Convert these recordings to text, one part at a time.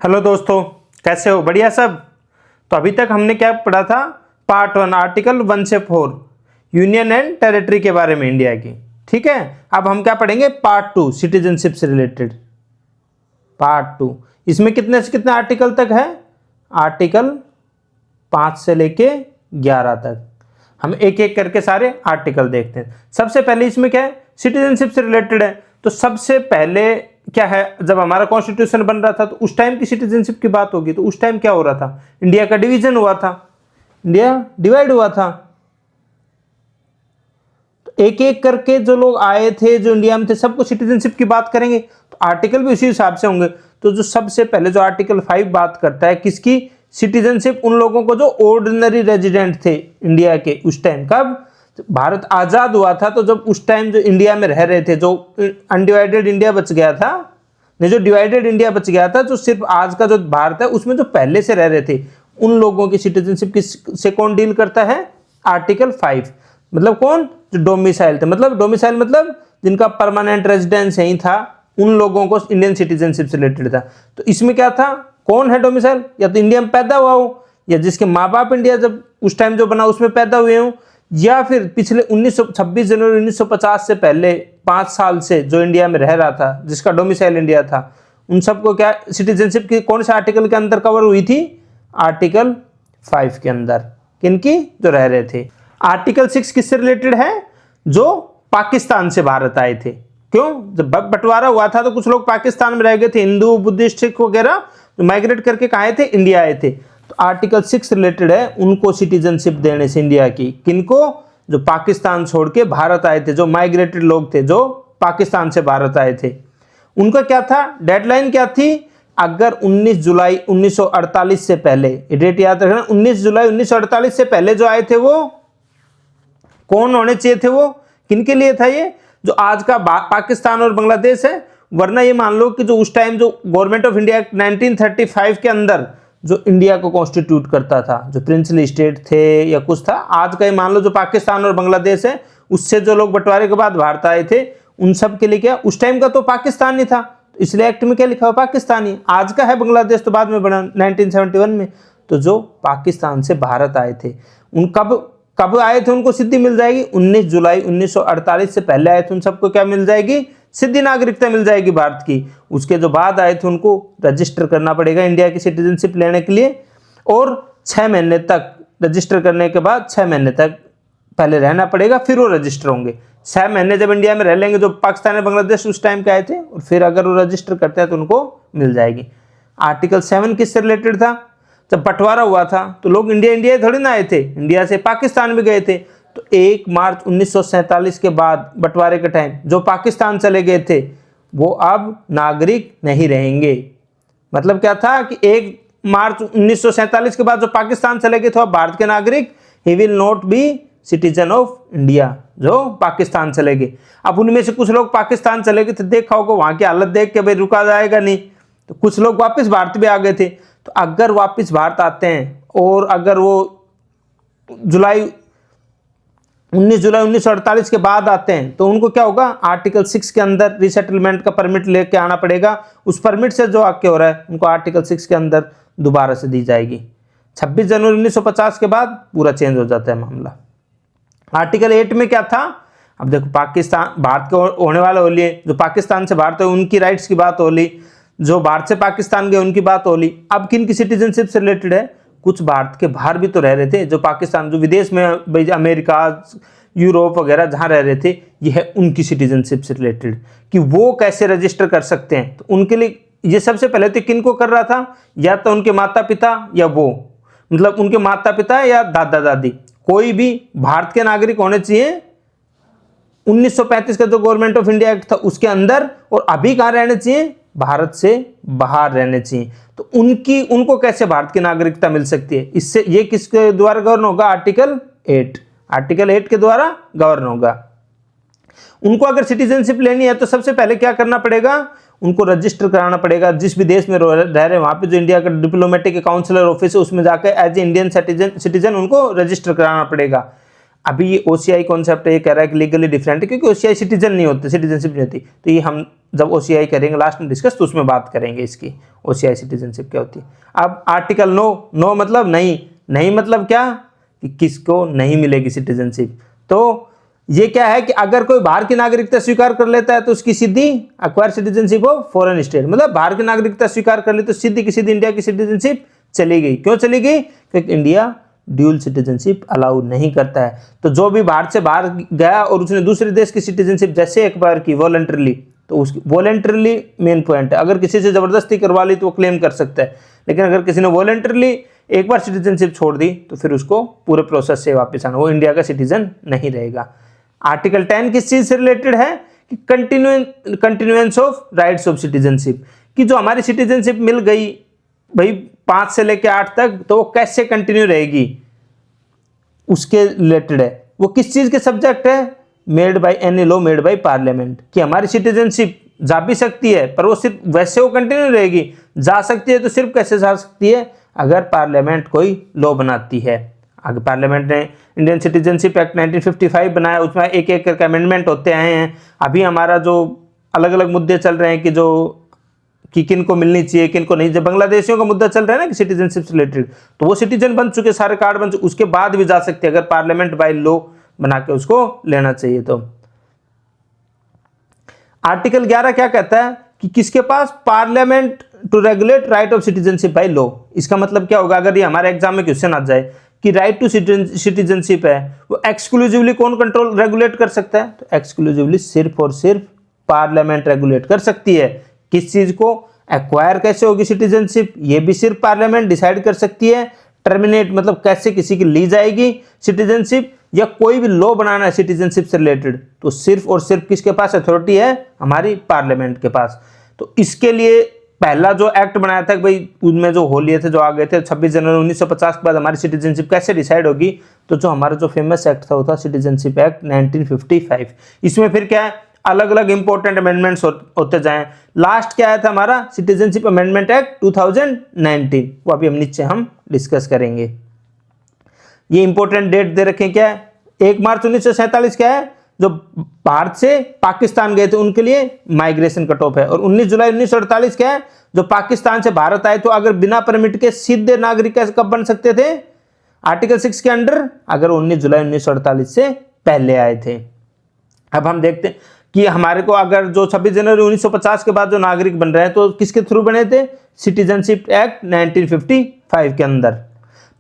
Hello दोस्तों, कैसे हो? बढ़िया सब। तो अभी तक हमने क्या पढ़ा था? पार्ट 1 आर्टिकल 1 से 4 यूनियन एंड टेरिटरी के बारे में इंडिया की। ठीक है, अब हम क्या पढ़ेंगे? पार्ट 2 सिटीजनशिप से रिलेटेड। पार्ट 2 इसमें कितने से कितने आर्टिकल तक है? आर्टिकल 5 से लेके 11 तक। हम एक एक करके सारे आर्टिकल देखते हैं। सबसे पहले इसमें क्या है? सिटीजनशिप से रिलेटेड है। तो सबसे पहले क्या है, जब हमारा कॉन्स्टिट्यूशन बन रहा था तो उस टाइम की सिटीजनशिप की बात होगी। तो उस टाइम क्या हो रहा था? इंडिया का डिवीजन हुआ था, इंडिया डिवाइड हुआ था। तो एक एक करके जो लोग आए थे, जो इंडिया में थे, सबको सिटीजनशिप की बात करेंगे। तो आर्टिकल भी उसी हिसाब से होंगे। तो जो सबसे पहले जो आर्टिकल 5 बात करता है किसकी? सिटीजनशिप उन लोगों को जो ऑर्डिनरी रेजिडेंट थे इंडिया के उस टाइम। कब? भारत आजाद हुआ था। तो जब उस टाइम जो इंडिया में रह रहे थे, जो अनडिवाइडेड इंडिया बच गया था, नहीं, जो डिवाइडेड इंडिया बच गया था, जो सिर्फ आज का जो भारत है उसमें जो पहले से रह रहे थे, उन लोगों की सिटीजनशिप से कौन डील करता है? आर्टिकल 5। मतलब कौन? जो डोमिसाइल थे। मतलब डोमिसाइल मतलब जिनका परमानेंट रेजिडेंस यहीं था, उन लोगों को इंडियन सिटीजनशिप से रिलेटेड था। तो इसमें क्या था? कौन है डोमिसाइल? या तो इंडिया में पैदा हुआ हो, या जिसके माँ बाप इंडिया जब उस टाइम जो बना उसमें पैदा हुए हो, या फिर पिछले 26 जनवरी 1950 से पहले 5 साल से जो इंडिया में रह रहा था, जिसका डोमिसाइल इंडिया था, उन सबको क्या सिटीजनशिप की कौन से आर्टिकल के अंदर कवर हुई थी? आर्टिकल 5 के अंदर। किनकी? जो रह रहे थे। आर्टिकल 6 किससे रिलेटेड है? जो पाकिस्तान से भारत आए थे। क्यों? जब बंटवारा हुआ था तो कुछ लोग पाकिस्तान में रह गए थे, हिंदू, बुद्धिस्ट, सिख वगैरह, जो माइग्रेट करके कहाँ आए थे? इंडिया आए थे। तो आर्टिकल 6 रिलेटेड है उनको सिटीजनशिप देने से इंडिया की। किनको? जो पाकिस्तान छोड़ के भारत आए थे, जो माइग्रेटेड लोग थे, जो पाकिस्तान से भारत आए थे। उनका क्या था? डेडलाइन क्या थी? अगर 19 जुलाई 1948 से पहले, ये डेट याद रखना, 19 जुलाई 1948 से पहले जो आए थे वो कौन होने चाहिए थे? वो किनके लिए था ये? जो आज का पाकिस्तान और बांग्लादेश है। वरना ये मान लो कि जो उस टाइम जो गवर्नमेंट ऑफ इंडिया 1935 के अंदर जो इंडिया को कॉन्स्टिट्यूट करता था, जो प्रिंसली स्टेट थे या कुछ था, आज का ये मान लो जो पाकिस्तान और बांग्लादेश है, उससे जो लोग बंटवारे के बाद भारत आए थे, उन सब के लिए क्या? उस टाइम का तो पाकिस्तान ही था, तो इसलिए एक्ट में क्या लिखा हुआ? पाकिस्तानी। आज का है बांग्लादेश, तो बाद में बना 1971 में। तो जो पाकिस्तान से भारत आए थे, उन कब आए थे उनको सिद्धि मिल जाएगी? 19 जुलाई 1948 से पहले आए थे उन सबको क्या मिल जाएगी? सिद्धि नागरिकता मिल जाएगी भारत की। उसके जो बाद आए थे उनको रजिस्टर करना पड़ेगा इंडिया की सिटीजनशिप लेने के लिए, और 6 महीने तक रजिस्टर करने के बाद 6 महीने तक पहले रहना पड़ेगा, फिर वो रजिस्टर होंगे। 6 महीने जब इंडिया में रह लेंगे जो पाकिस्तान और बांग्लादेश उस टाइम के आए थे, और फिर अगर वो रजिस्टर करते हैं तो उनको मिल जाएगी। आर्टिकल 7 किससे रिलेटेड था? जब बंटवारा हुआ था तो लोग इंडिया थोड़ी ना आए थे, इंडिया से पाकिस्तान भी गए थे। तो 1 मार्च 1947 के बाद बंटवारे के टाइम जो पाकिस्तान चले गए थे वो अब नागरिक नहीं रहेंगे। मतलब क्या था कि 1 मार्च 1947 के बाद जो पाकिस्तान चले गए थे अब भारत के नागरिक, he will not be citizen of India, जो पाकिस्तान चले गए। अब उनमें से कुछ लोग पाकिस्तान चले गए थे, देखा होगा वहां की हालत देख के भाई रुका जाएगा नहीं, तो कुछ लोग वापस भारत भी आ गए थे। तो अगर वापस भारत आते हैं और अगर वो 19 जुलाई 1948 के बाद आते हैं तो उनको क्या होगा? आर्टिकल 6 के अंदर रीसेटलमेंट का परमिट लेके आना पड़ेगा। उस परमिट से जो आके हो रहा है उनको आर्टिकल 6 के अंदर दोबारा से दी जाएगी। 26 जनवरी 1950 के बाद पूरा चेंज हो जाता है मामला। आर्टिकल 8 में क्या था? अब देखो, पाकिस्तान भारत के होने वाले हो लिए, जो पाकिस्तान से भारत है उनकी राइट्स की बात हो ली, जो भारत से पाकिस्तान गए उनकी बात हो ली। अब किन की सिटीजनशिप से रिलेटेड है? कुछ भारत के बाहर भी तो रह रहे थे, जो पाकिस्तान, जो विदेश में अमेरिका, यूरोप वगैरह जहाँ रह रहे थे, यह है उनकी सिटीजनशिप से रिलेटेड कि वो कैसे रजिस्टर कर सकते हैं। तो उनके लिए ये सबसे पहले तो किन को कर रहा था? या तो उनके माता पिता, या वो मतलब उनके माता पिता या दादा दादी, कोई भी भारत के नागरिक होने चाहिए। 1935 का जो गवर्नमेंट ऑफ इंडिया एक्ट था उसके अंदर, और अभी कहाँ रहने चाहिए? भारत से बाहर रहने चाहिए। तो उनको कैसे भारत की नागरिकता मिल सकती है? इससे ये किसके द्वारा गवर्न होगा? आर्टिकल 8। आर्टिकल 8 के द्वारा गवर्न होगा। उनको अगर सिटीजनशिप लेनी है तो सबसे पहले क्या करना पड़ेगा? उनको रजिस्टर कराना पड़ेगा। जिस भी देश में रह रहे हैं वहां पे जो इंडिया का डिप्लोमेटिक काउंसलर ऑफिस है उसमें जाकर एज ए इंडियन सिटीजन उनको रजिस्टर कराना पड़ेगा। अभी ये OCI कॉन्सेप्ट ये कह रहा है कि लीगली डिफरेंट है, क्योंकि OCI सिटीजन नहीं होते, सिटीजनशिप नहीं होती। तो ये हम जब OCI करेंगे लास्ट में डिस्कस, तो उसमें बात करेंगे इसकी OCI सिटीजनशिप क्या होती है। अब आर्टिकल नो मतलब नहीं मतलब क्या, कि किसको नहीं मिलेगी सिटीजनशिप। तो ये क्या है कि अगर कोई बाहर की नागरिकता स्वीकार कर लेता है तो उसकी सीधी acquire citizenship of foreign state, मतलब बाहर की नागरिकता स्वीकार कर ली तो सीधी की सीधी इंडिया की सिटीजनशिप चली गई। क्यों चली गई? क्योंकि इंडिया ड्यूल सिटीजनशिप अलाउ नहीं करता है। तो जो भी बाहर से बाहर गया और उसने दूसरे देश की सिटीजनशिप जैसे एक्वायर की वॉलंटरली, तो उसकी वॉलंटरली मेन पॉइंट है। अगर किसी से जबरदस्ती करवा ली तो वो क्लेम कर सकता है, लेकिन अगर किसी ने वॉलंटरली एक बार सिटीजनशिप छोड़ दी तो फिर उसको पूरे प्रोसेस से वापस आना, वो इंडिया का सिटीजन नहीं रहेगा। आर्टिकल 10 किस चीज से रिलेटेड है? कि continuance of rights of citizenship, कि जो हमारी सिटीजनशिप मिल गई भाई 5 से लेकर 8 तक, तो वो कैसे कंटिन्यू रहेगी उसके रिलेटेड है। वो किस चीज के सब्जेक्ट है? Made by any law made by parliament, कि हमारी सिटीजनशिप जा भी सकती है पर वो सिर्फ वैसे वो कंटिन्यू रहेगी, जा सकती है तो सिर्फ कैसे जा सकती है? अगर पार्लियामेंट कोई लॉ बनाती है। आगे पार्लियामेंट ने इंडियन सिटीजनशिप एक्ट 1955 बनाया, उसमें एक एक करके अमेंडमेंट होते आए हैं। अभी हमारा जो अलग अलग मुद्दे चल रहे हैं कि किन को मिलनी चाहिए किन को नहीं, जब बांग्लादेशियों का मुद्दा चल रहा है ना कि सिटीजनशिप से रिलेटेड, तो वो सिटीजन बन चुके, सारे कार्ड बन चुके, उसके बाद भी जा सकते हैं अगर पार्लियामेंट बाय लॉ बना के उसको लेना चाहिए। तो आर्टिकल 11 क्या कहता है कि किसके पास? Parliament to regulate right of citizenship by law. इसका मतलब क्या होगा? अगर ये हमारे एग्जाम में क्वेश्चन आ जाए कि राइट टू सिटीजनशिप है, वो एक्सक्लूसिवली कौन कंट्रोल रेगुलेट कर सकता है? तो एक्सक्लूसिवली सिर्फ और सिर्फ पार्लियामेंट रेगुलेट कर सकती है। किस चीज को? एक्वायर कैसे होगी सिटीजनशिप, ये भी सिर्फ पार्लियामेंट डिसाइड कर सकती है। टर्मिनेट मतलब कैसे किसी की ली जाएगी सिटीजनशिप, या कोई भी लॉ बनाना है सिटीजनशिप से रिलेटेड, तो सिर्फ और सिर्फ किसके पास अथॉरिटी है? हमारी पार्लियामेंट के पास। तो इसके लिए पहला जो एक्ट बनाया था भाई, उनमें जो हो लिए थे, जो आ गए थे 26 जनवरी 1950 के बाद हमारी सिटीजनशिप कैसे डिसाइड होगी, तो जो हमारा जो फेमस एक्ट था वो था सिटीजनशिप एक्ट 1955। इसमें फिर क्या है, अलग अलग इंपॉर्टेंट अमेंडमेंट्स होते जाएं। लास्ट क्या आया था हमारा? सिटीजनशिप अमेंडमेंट एक्ट 2019, वो अभी हम नीचे हम डिस्कस करेंगे। ये इंपॉर्टेंट डेट दे रखे क्या है? 1 मार्च 1947 क्या है? जो भारत से पाकिस्तान गए थे उनके लिए माइग्रेशन कट ऑफ है। और 19 जुलाई 1948 क्या है? जो पाकिस्तान से भारत आए तो अगर बिना परमिट के सीधे नागरिक कैसे कब बन सकते थे? आर्टिकल 6 के अंडर, अगर 19 जुलाई 1948 से पहले आए थे। अब हम देखते हैं कि हमारे को अगर जो 26 जनवरी 1950 के बाद जो नागरिक बन रहे हैं तो किसके थ्रू बने थे? सिटीजनशिप एक्ट 1955 के अंदर।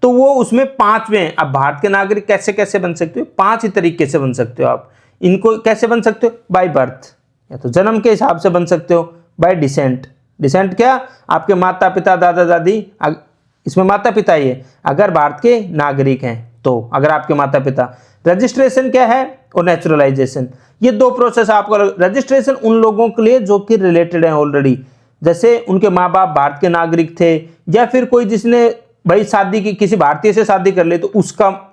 तो वो उसमें 5वें, अब भारत के नागरिक कैसे कैसे बन सकते हो? 5 ही तरीके से बन सकते हो आप। इनको कैसे बन सकते हो? बाय बर्थ, या तो जन्म के हिसाब से बन सकते हो। बाय डिसेंट, डिसेंट क्या? आपके माता पिता दादा दादी, इसमें माता पिता ही है, अगर भारत के नागरिक हैं तो, अगर आपके माता पिता। रजिस्ट्रेशन क्या है? और नेचुरलाइजेशन। ये 2 प्रोसेस आपको। रजिस्ट्रेशन उन लोगों के लिए जो कि रिलेटेड है ऑलरेडी, जैसे उनके माँ बाप भारत के नागरिक थे, या फिर कोई जिसने भाई शादी की किसी भारतीय से शादी कर ले तो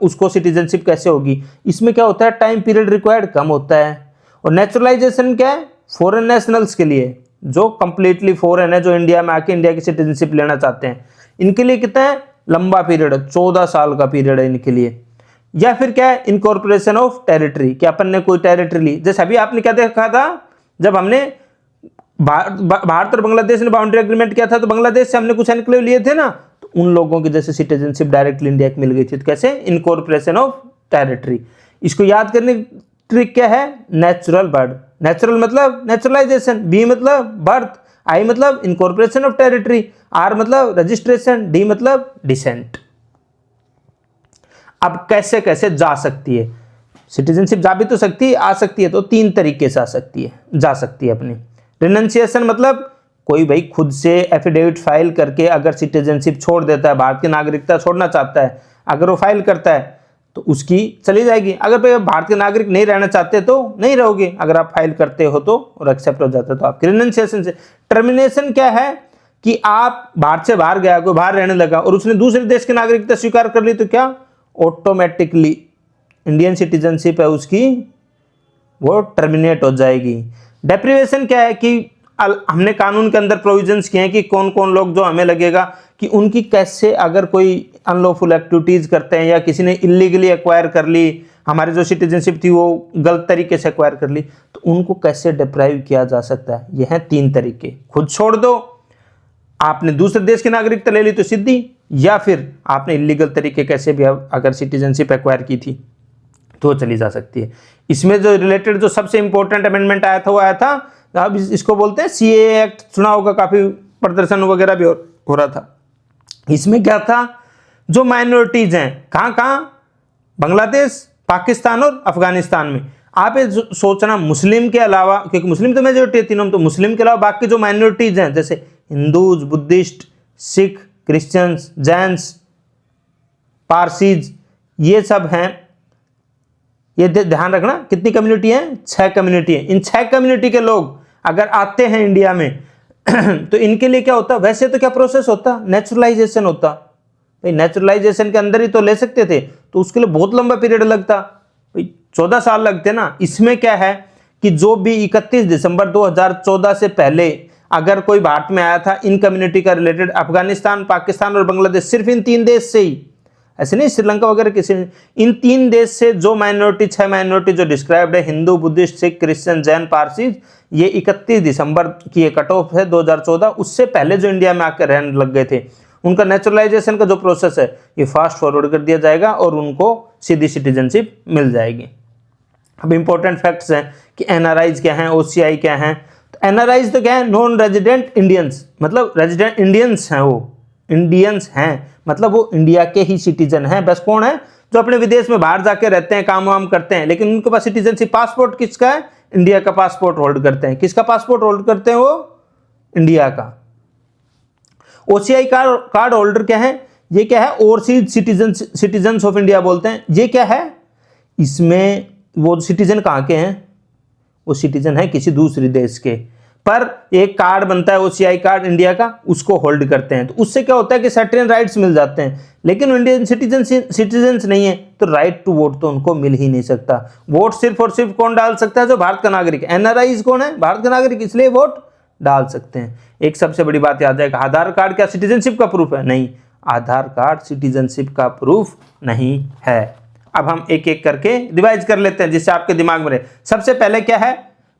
उसको सिटीजनशिप कैसे होगी। इसमें क्या होता है? टाइम पीरियड रिक्वायर्ड कम होता है। और नेचुरलाइजेशन क्या है? फॉरेन नेशनल्स के लिए, जो कंप्लीटली फॉरेन है, जो इंडिया में आके इंडिया की सिटीजनशिप लेना चाहते हैं, इनके लिए कितना है? लंबा पीरियड है, 14 साल का पीरियड है इनके लिए। या फिर क्या है? इनकॉर्पोरेशन ऑफ टेरिटरी, कि अपन ने कोई टेरिटरी ली। जैसे अभी आपने क्या देखा था, जब हमने भारत और बांग्लादेश ने बाउंड्री एग्रीमेंट किया था, तो बांग्लादेश से हमने कुछ एनक्लेव लिए थे ना, तो उन लोगों की जैसे सिटीजनशिप डायरेक्टली इंडिया की मिल गई थी। तो कैसे? Incorporation of territory. इसको याद करने की ट्रिक क्या है? Natural birth. नेचुरल मतलब नेचुरलाइजेशन, बी मतलब बर्थ, आई मतलब इनकॉर्पोरेशन ऑफ टेरिटरी, आर मतलब रजिस्ट्रेशन, डी मतलब डिसेंट। अब कैसे कैसे जा सकती है सिटीजनशिप? जा भी तो सकती है, आ सकती है तो 3 तरीके से आ सकती है, जा सकती है अपनी। रिनंसिएशन मतलब कोई भाई खुद से एफिडेविट फाइल करके अगर सिटीजनशिप छोड़ देता है, भारत की नागरिकता छोड़ना चाहता है, अगर वो फाइल करता है तो उसकी चली जाएगी। अगर भाई भारत के नागरिक नहीं रहना चाहते तो नहीं रहोगे, अगर आप फाइल करते हो तो और एक्सेप्ट हो जाता है तो आपकी रिनंसिएशन से। टर्मिनेशन क्या है? कि आप भारत से बाहर गया, कोई बाहर रहने लगा और उसने दूसरे देश की नागरिकता स्वीकार कर ली, तो क्या ऑटोमेटिकली इंडियन सिटीजनशिप है उसकी वो टर्मिनेट हो जाएगी। डेप्रिवेशन क्या है? कि हमने कानून के अंदर प्रोविजंस किए हैं कि कौन कौन लोग जो हमें लगेगा कि उनकी कैसे, अगर कोई अनलॉफुल एक्टिविटीज करते हैं या किसी ने इलीगली एक्वायर कर ली हमारी जो सिटीजनशिप थी वो गलत तरीके से एक्वायर कर ली, तो उनको कैसे डिप्राइव किया जा सकता है? ये हैं 3 तरीके। खुद छोड़ दो, आपने दूसरे देश की नागरिकता ले ली तो सीधी, या फिर आपने इलीगल तरीके कैसे भी अगर सिटीजनशिप एक्वायर की थी तो चली जा सकती है। इसमें जो रिलेटेड जो सबसे इंपॉर्टेंट अमेंडमेंट आया था वो आया था, अब इसको बोलते हैं सीएए एक्ट, सुना होगा, काफी प्रदर्शन वगैरह भी हो रहा था। इसमें क्या था, जो माइनॉरिटीज हैं कहाँ कहाँ, बांग्लादेश, पाकिस्तान और अफगानिस्तान में, आप ये सोचना मुस्लिम के अलावा, क्योंकि मुस्लिम तो मेजोरिटी है तीनों में, तो मुस्लिम के अलावा बाकी जो माइनॉरिटीज हैं जैसे Hindus, Buddhist, Sikh, Christians, Jains, Parsis, ये सब हैं। ये ध्यान रखना कितनी कम्युनिटी है, 6 कम्युनिटी है। इन 6 कम्युनिटी के लोग अगर आते हैं इंडिया में तो इनके लिए क्या होता, वैसे तो क्या प्रोसेस होता, नेचुरलाइजेशन होता। भाई नेचुरलाइजेशन के अंदर ही तो ले सकते थे, तो उसके लिए बहुत लंबा पीरियड लगता, भाई 14 साल लगते ना। इसमें क्या है कि जो भी 31 दिसंबर 2014 से पहले अगर कोई भारत में आया था इन कम्युनिटी का रिलेटेड, अफगानिस्तान, पाकिस्तान और बांग्लादेश, सिर्फ इन 3 देश से ही, ऐसे नहीं श्रीलंका वगैरह किसी, इन 3 देश से जो माइनॉरिटी, 6 माइनॉरिटी जो डिस्क्राइब्ड है, हिंदू, बुद्धिस्ट, सिख, क्रिश्चियन, जैन, पारसी, ये 31 दिसंबर की ये कट ऑफ है 2014। उससे पहले जो इंडिया में आकर रहने लग गए थे, उनका नेचुरलाइजेशन का जो प्रोसेस है ये फास्ट फॉरवर्ड कर दिया जाएगा और उनको सीधी सिटीजनशिप मिल जाएगी। अब इंपॉर्टेंट फैक्ट्स हैं कि एनआरआईज क्या हैं, ओसीआई क्या हैं। तो एनआरआईज तो क्या है, नॉन रेजिडेंट इंडियंस, मतलब रेजिडेंट इंडियंस हैं, वो इंडियंस हैं, मतलब वो इंडिया के ही सिटीजन हैं। बस कौन है, जो अपने विदेश में बाहर जाके रहते हैं, काम वाम करते हैं, लेकिन उनके पास सिटीजनशिप, पासपोर्ट किसका है, इंडिया का पासपोर्ट होल्ड करते हैं। किसका पासपोर्ट होल्ड करते हैं, वो इंडिया का। ओसीआई कार्ड होल्डर क्या है, ये क्या है, ओवरसीज सिटीजन्स ऑफ इंडिया बोलते हैं। ये क्या है, इसमें वो सिटीजन कहाँ के हैं, वो सिटीजन है किसी दूसरे देश के, पर एक कार्ड बनता है ओसीआई कार्ड इंडिया का, उसको होल्ड करते हैं। तो उससे क्या होता है कि सर्टेन राइट्स मिल जाते हैं, लेकिन इंडियन सिटीजन्स नहीं है तो राइट टू वोट तो उनको मिल ही नहीं सकता। वोट सिर्फ और सिर्फ कौन डाल सकता है, जो भारत का नागरिक है। एनआरआईज कौन है, भारत का नागरिक, इसलिए वोट डाल सकते हैं। एक सबसे बड़ी बात याद आएगा, आधार कार्ड क्या सिटीजनशिप का प्रूफ है? नहीं, आधार कार्ड सिटीजनशिप का प्रूफ नहीं है। अब हम एक एक करके रिवाइज कर लेते हैं जिससे आपके दिमाग में रहे। सबसे पहले क्या है,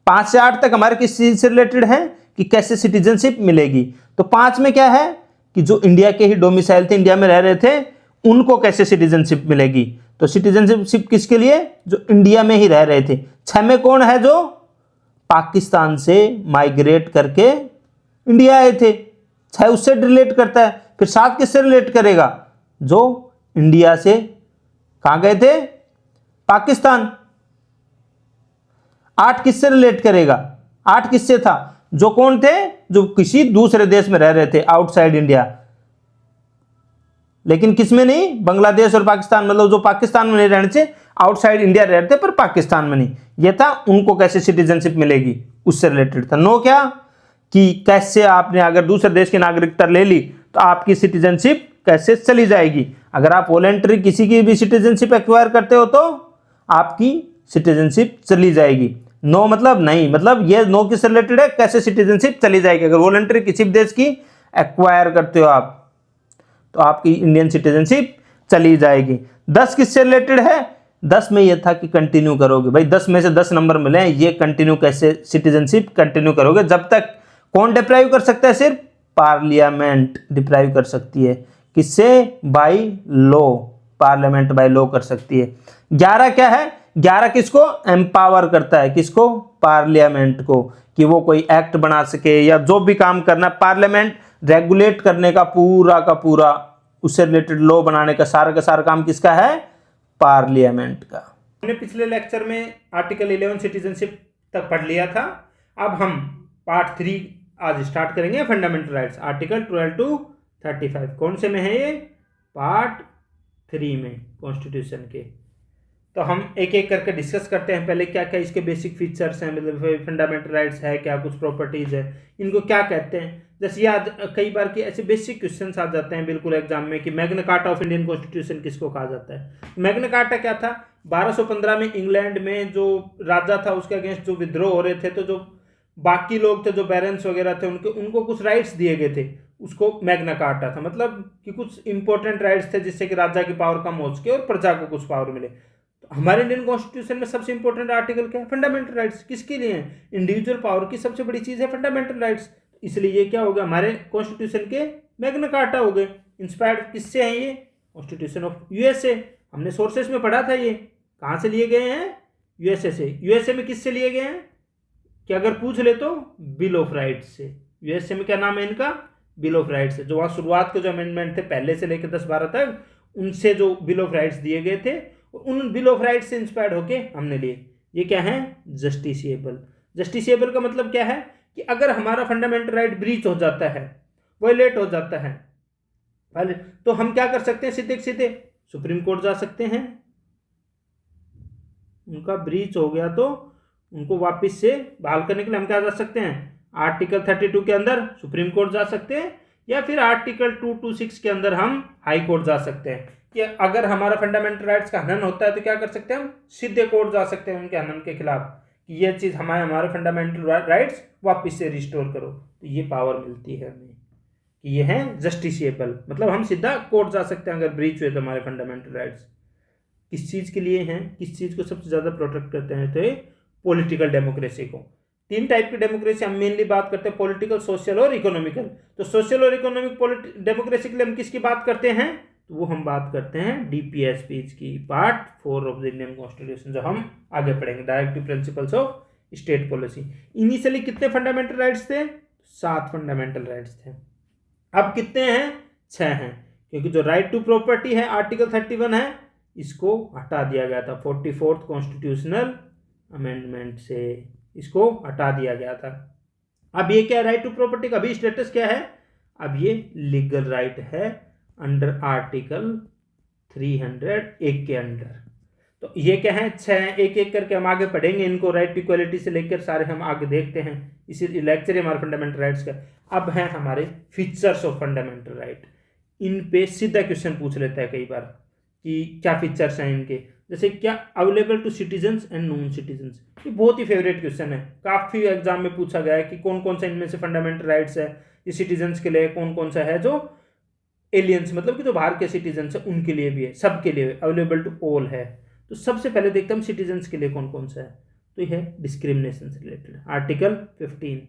5 से 8 तक हमारे किस चीज से रिलेटेड है कि कैसे सिटीजनशिप मिलेगी। तो 5 में क्या है कि जो इंडिया के ही डोमिसाइल थे, इंडिया में रह रहे थे, उनको कैसे सिटीजनशिप मिलेगी। तो सिटीजनशिप किसके लिए, जो इंडिया में ही रह रहे थे। 6 में कौन है, जो पाकिस्तान से माइग्रेट करके इंडिया आए थे, 6 उससे रिलेट करता है। फिर 7 किससे रिलेट करेगा, जो इंडिया से कहां गए थे, पाकिस्तान। 8 किससे रिलेट करेगा, 8 किससे था, जो कौन थे, जो किसी दूसरे देश में रह रहे थे आउटसाइड इंडिया, लेकिन किस में नहीं, बांग्लादेश और पाकिस्तान, मतलब जो पाकिस्तान में नहीं रहने से आउटसाइड इंडिया रह रहे थे पर पाकिस्तान में नहीं, ये था। उनको कैसे सिटीजनशिप मिलेगी, उससे रिलेटेड था। 9 क्या, कि कैसे आपने अगर दूसरे देश की नागरिकता ले ली तो आपकी सिटीजनशिप कैसे चली जाएगी। अगर आप वॉलेंटरी किसी की भी सिटीजनशिप एक्वायर करते हो तो आपकी सिटीजनशिप चली जाएगी। 9 मतलब नहीं, मतलब ये 9 किससे रिलेटेड है, कैसे सिटीजनशिप चली जाएगी। अगर वॉलेंटरी किसी भी देश की एक्वायर करते हो आप तो आपकी इंडियन सिटीजनशिप चली जाएगी। 10 किससे रिलेटेड है, 10 में यह था कि कंटिन्यू करोगे। भाई 10 में से 10 नंबर मिले हैं, ये कंटिन्यू कैसे सिटीजनशिप कंटिन्यू करोगे। जब तक कौन डिप्राइव कर सकता है, सिर्फ पार्लियामेंट डिप्राइव कर सकती है। किससे, by law, parliament by law कर सकती है। 11 क्या है, 11 किसको एम्पावर करता है, किसको, पार्लियामेंट को, कि वो कोई एक्ट बना सके या जो भी काम करना, पार्लियामेंट रेगुलेट करने का पूरा उससे रिलेटेड लॉ बनाने का सारा काम किसका है, पार्लियामेंट का। हमने पिछले लेक्चर में आर्टिकल 11 सिटीजनशिप तक पढ़ लिया था। अब हम पार्ट 3 आज स्टार्ट करेंगे, फंडामेंटल राइट्स, आर्टिकल 12 to 35। कौन से में है ये, पार्ट 3 में कॉन्स्टिट्यूशन के। तो हम एक एक करके डिस्कस करते हैं। पहले क्या क्या इसके बेसिक फीचर्स हैं, मतलब फंडामेंटल राइट्स है क्या, कुछ प्रॉपर्टीज है, इनको क्या कहते हैं। जैसे याद कई बार कि ऐसे बेसिक क्वेश्चंस आ जाते हैं बिल्कुल एग्जाम में कि Magna carta of Indian constitution किसको कहा जाता है। मैग्ना कार्टा क्या था, 1215 में इंग्लैंड में जो राजा था उसके अगेंस्ट जो विद्रोह हो रहे थे, तो जो बाकी लोग थे, जो बैरन्स वगैरह थे, उनको कुछ राइट्स दिए गए थे, उसको मैग्ना कार्टा था। मतलब कि कुछ इंपॉर्टेंट राइट्स थे जिससे कि राजा की पावर कम हो सके और प्रजा को कुछ पावर मिले। हमारे इंडियन कॉन्स्टिट्यूशन में सबसे इंपॉर्टेंट आर्टिकल क्या है? Fundamental rights. किसके लिए है? इंडिविजुअल पावर की सबसे बड़ी चीज है फंडामेंटल राइट्स। इसलिए ये क्या हो गया? हमारे कॉन्स्टिट्यूशन के मैग्ना कार्टा हो गए। इंस्पायर्ड किससे है ये? Constitution of USA. हमने सोर्सेस में पढ़ा था, ये कहाँ से लिए गए हैं? यूएसए से। यूएसए में किससे लिए गए हैं कि अगर पूछ ले तो बिल ऑफ राइट्स से। यूएसए में क्या नाम है इनका? बिल ऑफ राइट्स है। जो वहाँ शुरुआत के जो अमेंडमेंट थे पहले से लेकर 10-12 तक, उनसे जो बिल ऑफ राइट्स दिए गए थे, उन बिल ऑफ राइट्स से इंस्पायर्ड होके हमने लिए। ये क्या है? जस्टिसिएबल। जस्टिसिएबल का मतलब क्या है कि अगर हमारा फंडामेंटल राइट ब्रीच हो जाता है, वायलेट हो जाता है, तो हम क्या कर सकते हैं? सीधे सीधे सुप्रीम कोर्ट जा सकते हैं। उनका ब्रीच हो गया तो उनको वापस से बहाल करने के लिए हम क्या जा सकते हैं? आर्टिकल 32 के अंदर सुप्रीम कोर्ट जा सकते हैं, या फिर आर्टिकल 226 के अंदर हम हाई कोर्ट जा सकते हैं। कि अगर हमारा फंडामेंटल राइट्स का हनन होता है तो क्या कर सकते हैं? हम सीधे कोर्ट जा सकते हैं उनके हनन के खिलाफ, कि ये चीज़ हमारे फंडामेंटल राइट्स वापस से रिस्टोर करो। तो ये पावर मिलती है हमें कि ये है जस्टिसिएबल, मतलब हम सीधा कोर्ट जा सकते हैं अगर ब्रीच हुए तो हमारे फंडामेंटल राइट्स। किस चीज़ के लिए हैं? किस चीज़ को सबसे ज़्यादा प्रोटेक्ट करते हैं? तो ये पॉलिटिकल डेमोक्रेसी को। 3 टाइप की डेमोक्रेसी हम मेनली बात करते हैं, पॉलिटिकल, सोशल और इकोनॉमिकल। तो सोशल और इकोनॉमिक डेमोक्रेसी के लिए हम किसकी बात करते हैं? तो वो हम बात करते हैं डीपीएसपी की, part 4 of the Indian constitution, जो हम आगे पढ़ेंगे, directive principles of state policy. Initially कितने फंडामेंटल राइट्स थे? 7 फंडामेंटल राइट्स थे। अब कितने हैं? 6 हैं, क्योंकि जो राइट टू प्रॉपर्टी है आर्टिकल 31 है, इसको हटा दिया गया था 44th कॉन्स्टिट्यूशनल अमेंडमेंट से, इसको हटा दिया गया था। अब ये क्या है? राइट टू प्रॉपर्टी का अभी स्टेटस क्या है? अब ये लीगल राइट है अंडर आर्टिकल 301 के अंडर। तो ये क्या है? 6 एक एक करके हम आगे पढ़ेंगे इनको, राइट टू इक्वलिटी से लेकर सारे हम आगे देखते हैं। इसी लेक्चर हमारे फंडामेंटल राइट्स का। अब है हमारे फीचर्स ऑफ फंडामेंटल राइट। इन पे सीधा क्वेश्चन पूछ लेता है कई बार कि क्या फीचर्स हैं इनके, जैसे क्या available to citizens and non citizens. ये बहुत ही फेवरेट क्वेश्चन है, काफ़ी एग्जाम में पूछा गया है कि कौन कौन सा इनमें से फंडामेंटल राइट्स है ये सिटीजन्स के लिए, कौन कौन सा है जो एलियंस, मतलब कि जो बाहर के सिटीजन्स है उनके लिए भी है, सबके लिए अवेलेबल टू ऑल है। तो सबसे पहले देखते हैं हम सिटीजन्स के लिए कौन कौन सा है। तो ये है डिस्क्रिमिनेशन से रिलेटेड आर्टिकल 15।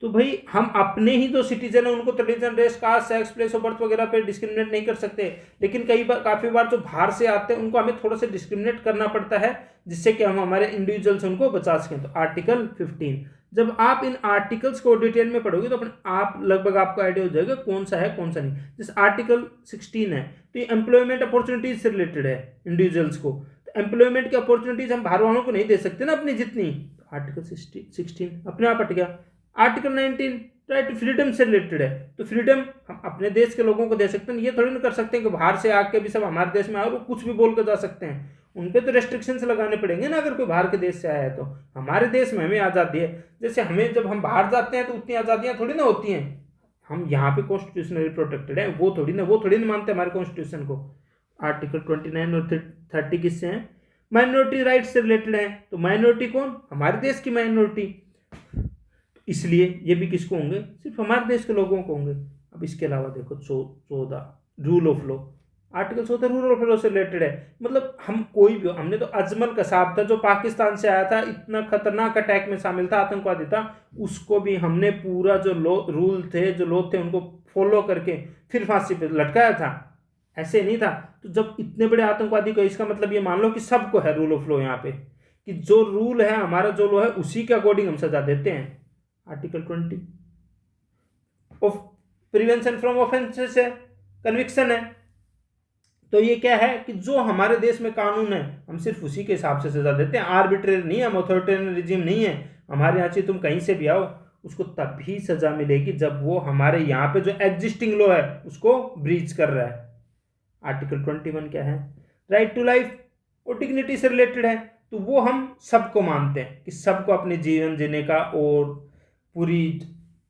तो भाई हम अपने ही जो सिटीजन है उनको तो religion, race, caste, sex, place of birth वगैरह पे डिस्क्रिमिनेट नहीं कर सकते, लेकिन कई बार काफ़ी बार जो बाहर से आते हैं उनको हमें थोड़ा सा डिस्क्रिमिनेट करना पड़ता है, जिससे कि हम हमारे इंडिविजुअल्स उनको बचा सकें। तो आर्टिकल 15, जब आप इन आर्टिकल्स को डिटेल में पढ़ोगे तो अपने आप लगभग आपको आइडिया हो जाएगा कौन सा है कौन सा नहीं। जैसे आर्टिकल 16 है तो ये एम्प्लॉयमेंट अपॉर्चुनिटीज से रिलेटेड है इंडिविजुअल्स को। तो एम्प्लॉयमेंट की अपॉर्चुनिटीज हम बाहर वालों को नहीं दे सकते ना अपनी जितनी। आर्टिकल 16 अपने आप हट गया। आर्टिकल 19 राइट टू फ्रीडम से रिलेटेड है, तो फ्रीडम हम अपने देश के लोगों को दे सकते हैं, ये थोड़ी ना कर सकते हैं कि बाहर से आके भी सब हमारे देश में आए और कुछ भी बोल कर जा सकते हैं। उन पे तो रेस्ट्रिक्शंस लगाने पड़ेंगे ना, अगर कोई बाहर के देश से आया है तो। हमारे देश में हमें आज़ादी है, जैसे हमें जब हम बाहर जाते हैं तो उतनी आज़ादियाँ थोड़ी ना होती हैं। हम यहाँ पे कॉन्स्टिट्यूशनली प्रोटेक्टेड है, वो थोड़ी ना मानते हमारे कॉन्स्टिट्यूशन को। आर्टिकल 29 और 30 किससे हैं? माइनॉरिटी राइट्स से रिलेटेड है। तो माइनॉरिटी कौन? हमारे देश की माइनॉरिटी, इसलिए ये भी किसको होंगे? सिर्फ हमारे देश के लोगों को होंगे। अब इसके अलावा देखो 14 rule of law, article 14 rule of law से रिलेटेड है। मतलब हम कोई भी, हमने तो अजमल कसाब था जो पाकिस्तान से आया था, इतना खतरनाक अटैक में शामिल था, आतंकवादी था, उसको भी हमने पूरा जो रूल थे, जो लॉ थे, उनको फॉलो करके फिर फांसी पे लटकाया था। ऐसे नहीं था। तो जब इतने बड़े आतंकवादी को, इसका मतलब ये मान लो कि सबको है रूल ऑफ लॉ यहाँ पे, कि जो रूल है हमारा, जो लॉ है, उसी के अकॉर्डिंग हम सजा देते हैं। Article 20 of prevention from offences है, कन्विक्शन है। तो ये क्या है कि जो हमारे देश में कानून है हम सिर्फ उसी के हिसाब से सजा देते हैं, आर्बिट्रेरी नहीं है, हम अथॉरिटेरियन रिजीम नहीं है। हमारे यहाँ से तुम कहीं से भी आओ, उसको तभी सजा मिलेगी जब वो हमारे यहाँ पे जो एग्जिस्टिंग लॉ है उसको ब्रीच कर रहा है। आर्टिकल 21 क्या है? राइट टू लाइफ और डिग्निटी से रिलेटेड है। तो वो हम सबको मानते हैं कि सबको अपने जीवन जीने का और पूरी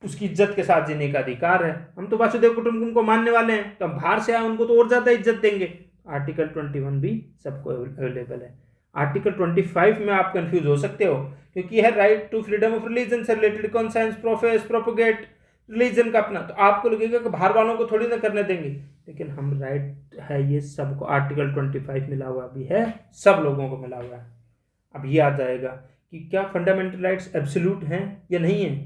उसकी इज्जत के साथ जीने का अधिकार है। हम तो वासुदेव कुटुंबकम को मानने वाले हैं, तो हम बाहर से आए उनको तो और ज्यादा इज्जत देंगे। आर्टिकल 21 भी सबको अवेलेबल है। आर्टिकल 25 में आप कंफ्यूज हो सकते हो, क्योंकि है right to freedom of religion से related, conscience, profess, propagate, religion का अपना, तो आपको लगेगा कि बाहर वालों को थोड़ी ना करने देंगे, लेकिन हम राइट है ये सबको, आर्टिकल 25 मिला हुआ भी है, सब लोगों को मिला हुआ है। अब ये आ जाएगा कि क्या फंडामेंटल राइट्स एब्सोल्यूट हैं या नहीं है?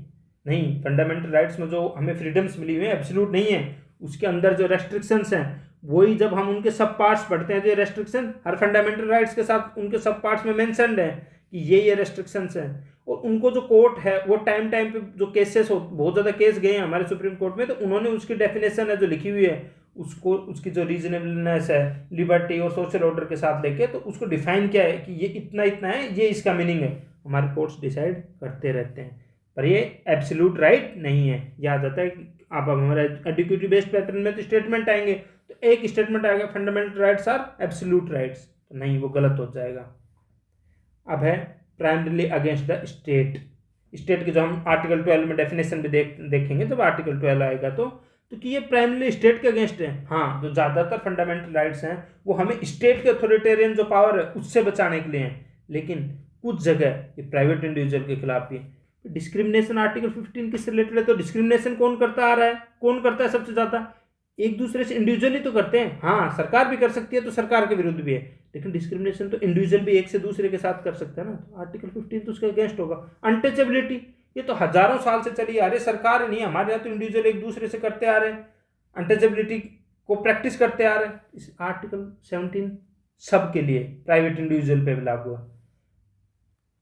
नहीं, फंडामेंटल राइट्स में जो हमें फ्रीडम्स मिली हुई है एब्सोल्यूट नहीं है, उसके अंदर जो रेस्ट्रिक्शंस हैं वही जब हम उनके सब पार्ट्स पढ़ते हैं, जो रेस्ट्रिक्शन हर फंडामेंटल राइट्स के साथ उनके सब पार्ट्स में मेंशन्ड है कि ये रेस्ट्रिक्शंस हैं, और उनको जो कोर्ट है वो टाइम टाइम पे जो केसेस हो, बहुत ज़्यादा केस गए हैं हमारे सुप्रीम कोर्ट में, तो उन्होंने उसकी डेफिनेशन है जो लिखी हुई है उसको, उसकी जो रीजनेबलनेस है लिबर्टी और सोशल ऑर्डर के साथ लेके, तो उसको डिफाइन किया है कि ये इतना इतना है, ये इसका मीनिंग है, हमारे कोर्ट्स डिसाइड करते रहते हैं, पर ये एब्सोल्यूट राइट नहीं है। यह आ जाता है कि आप हमारे एडुकेटिव बेस्ड पैटर्न में तो स्टेटमेंट आएंगे, तो एक स्टेटमेंट आएगा fundamental rights are absolute rights, तो नहीं, वो गलत हो जाएगा। अब है primarily against the state. State की जो हम आर्टिकल 12 में डेफिनेशन भी देखेंगे जब आर्टिकल 12 आएगा तो कि ये प्राइमरीली स्टेट के अगेंस्ट है। हाँ, जो ज़्यादातर फंडामेंटल राइट्स हैं वो हमें स्टेट के अथॉरिटेरियन जो पावर है उससे बचाने के लिए हैं, लेकिन कुछ जगह ये प्राइवेट इंडिविजुअल के खिलाफ भी है। डिस्क्रिमिनेशन आर्टिकल 15 किससे रिलेटेड है? तो डिस्क्रिमिनेशन कौन करता आ रहा है, कौन करता है सबसे ज़्यादा? एक दूसरे से इंडिविजुअली तो करते हैं, हाँ सरकार भी कर सकती है तो सरकार के विरुद्ध भी है, लेकिन डिस्क्रिमिनेशन तो इंडिविजुअल भी एक से दूसरे के साथ कर सकता है ना, तो आर्टिकल 15 तो उसके अगेंस्ट होगा। अनटचेबिलिटी, ये तो हजारों साल से चली आ रही, सरकार नहीं, हमारे यहाँ तो इंडिविजुअल एक दूसरे से करते आ रहे हैं, अनटचेबिलिटी को प्रैक्टिस करते आ रहे हैं। इस आर्टिकल 17 सबके लिए प्राइवेट इंडिविजुअल पे लागू हुआ।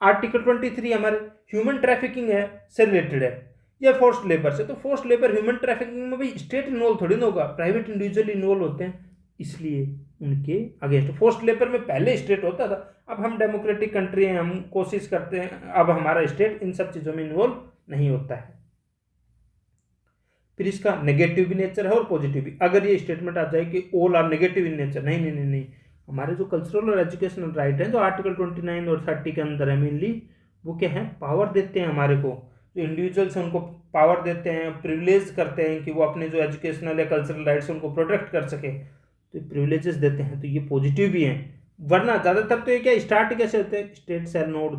आर्टिकल 23 हमारे ह्यूमन ट्रैफिकिंग है से रिलेटेड है या फोर्स्ड लेबर से, तो फोर्स्ड लेबर ह्यूमन ट्रैफिकिंग में भी स्टेट इन्वॉल्व थोड़ी ना होगा, प्राइवेट इंडिविजुअल इन्वॉल्व होते हैं, इसलिए उनके अगेंस्ट। फोर्स्ड लेबर में पहले स्टेट होता था, अब हम डेमोक्रेटिक कंट्री हैं, हम कोशिश करते हैं, अब हमारा स्टेट इन सब चीज़ों में इन्वॉल्व नहीं होता है। फिर इसका नेगेटिव भी नेचर है और पॉजिटिव भी। अगर ये स्टेटमेंट आ जाए कि all are negative in nature, नहीं नहीं नहीं नहीं, हमारे जो कल्चरल और एजुकेशनल राइट हैं जो आर्टिकल 29 और 30 के अंदर है मेनली, वो क्या है, पावर देते हैं हमारे को, जो इंडिविजुअल्स हैं उनको पावर देते हैं, प्रिविलेज करते हैं कि वो अपने जो एजुकेशनल या कल्चरल राइट्स हैं उनको प्रोटेक्ट कर सके, तो प्रिविलेजेस देते हैं, तो ये पॉजिटिव भी हैं। वरना ज़्यादातर तो ये क्या स्टार्ट कैसे होते हैं, state shall not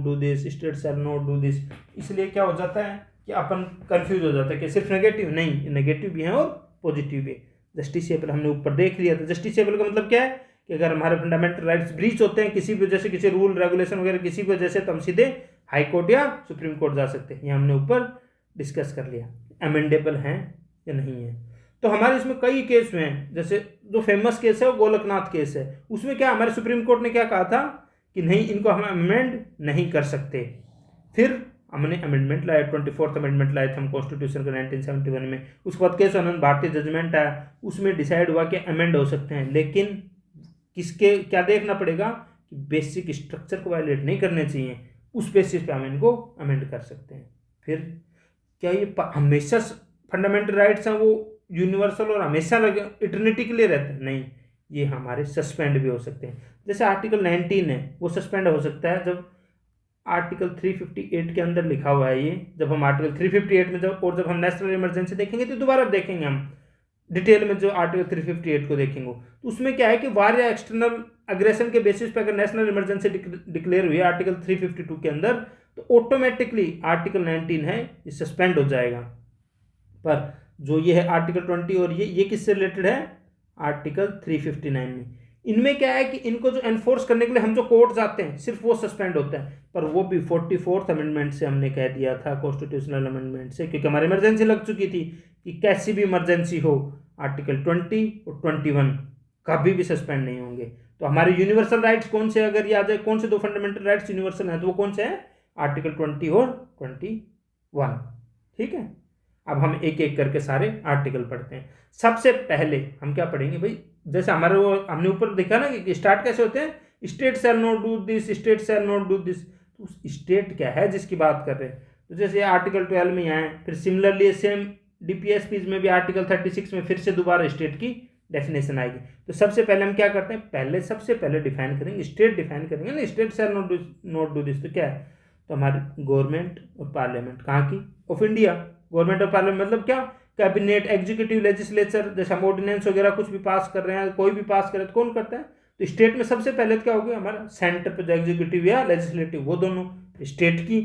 do this, state shall not do this, इसलिए क्या हो जाता है कि अपन कंफ्यूज हो जाता है कि सिर्फ नेगेटिव नहीं, नेगेटिव भी हैं और पॉजिटिव भी। जस्टिसेबल हमने ऊपर देख लिया था, जस्टिसेबल का मतलब क्या है कि अगर हमारे फंडामेंटल राइट्स ब्रीच होते हैं किसी भी वजह से, किसी रूल रेगुलेशन वगैरह किसी भी वजह से, तो हम सीधे हाई कोर्ट या सुप्रीम कोर्ट जा सकते हैं। ये हमने ऊपर डिस्कस कर लिया, अमेंडेबल हैं या नहीं है। तो हमारे इसमें कई केस हुए हैं, जैसे जो फेमस केस है वो गोलकनाथ केस है, उसमें क्या हमारे सुप्रीम कोर्ट ने क्या कहा था कि नहीं, इनको हम अमेंड नहीं कर सकते। फिर हमने अमेंडमेंट लाया, 24th अमेंडमेंट लाए थे हम कॉन्स्टिट्यूशन का 1971 में। उसके बाद केस आनंद भारतीय जजमेंट आया, उसमें डिसाइड हुआ कि अमेंड हो सकते हैं, लेकिन किसके क्या देखना पड़ेगा कि बेसिक स्ट्रक्चर को वायलेट नहीं करने चाहिए, उस बेसिस पे हम इनको अमेंड कर सकते हैं। फिर क्या ये हमेशा फंडामेंटल राइट्स हैं वो यूनिवर्सल और हमेशा इटर्निटी के लिए रहते हैं? नहीं, ये हमारे सस्पेंड भी हो सकते हैं। जैसे आर्टिकल 19 है वो सस्पेंड हो सकता है जब आर्टिकल 358 के अंदर लिखा हुआ है ये, जब हम आर्टिकल 358 में जब हम नेशनल इमरजेंसी देखेंगे तो दोबारा देखेंगे हम डिटेल में, जो आर्टिकल 358 को देखेंगे तो उसमें क्या है कि वार या एक्सटर्नल अग्रेशन के बेसिस पे अगर नेशनल इमरजेंसी डिक्लेयर हुई है आर्टिकल 352 के अंदर, तो ऑटोमेटिकली आर्टिकल 19 है ये सस्पेंड हो जाएगा। पर जो ये है आर्टिकल 20 और ये किससे रिलेटेड है, आर्टिकल 359 में। इनमें क्या है कि इनको जो एनफोर्स करने के लिए हम जो कोर्ट जाते हैं सिर्फ वो सस्पेंड होते हैं, पर वो भी 44th अमेंडमेंट से हमने कह दिया था, कॉन्स्टिट्यूशनल अमेंडमेंट से, क्योंकि हमारी इमरजेंसी लग चुकी थी कि कैसी भी इमरजेंसी हो आर्टिकल 20 और 21 कभी भी सस्पेंड नहीं होंगे। तो हमारे यूनिवर्सल राइट्स कौन से, अगर ये आ जाए कौन से दो फंडामेंटल राइट्स यूनिवर्सल हैं तो वो कौन से हैं, आर्टिकल 20 और 21। ठीक है, अब हम एक एक करके सारे आर्टिकल पढ़ते हैं। सबसे पहले हम क्या पढ़ेंगे भाई, जैसे हमारे वो हमने ऊपर देखा ना कि स्टार्ट कैसे होते हैं, state shall not do this, state shall not do this, तो स्टेट क्या है जिसकी बात कर रहे हैं, तो जैसे आर्टिकल 12 में आए, फिर सिमिलरली सेम डीपीएसपीज में भी आर्टिकल 36 में फिर से दोबारा स्टेट की डेफिनेशन आएगी। तो सबसे पहले हम क्या करते हैं, सबसे पहले डिफाइन करेंगे, स्टेट डिफाइन करेंगे ना, state shall not do this, तो क्या है, तो हमारी गवर्नमेंट और पार्लियामेंट कहाँ की, of India. Government of parliament मतलब क्या, कैबिनेट, एग्जीक्यूटिव, लेजिस्लेचर, जैसे हम ऑर्डिनेंस वगैरह कुछ भी पास कर रहे हैं, कोई भी पास करे तो कौन करता है, तो स्टेट में सबसे पहले क्या हो गया हमारा सेंटर पे जो एग्जीक्यूटिव या लेजिस्लेटिव, वो दोनों स्टेट की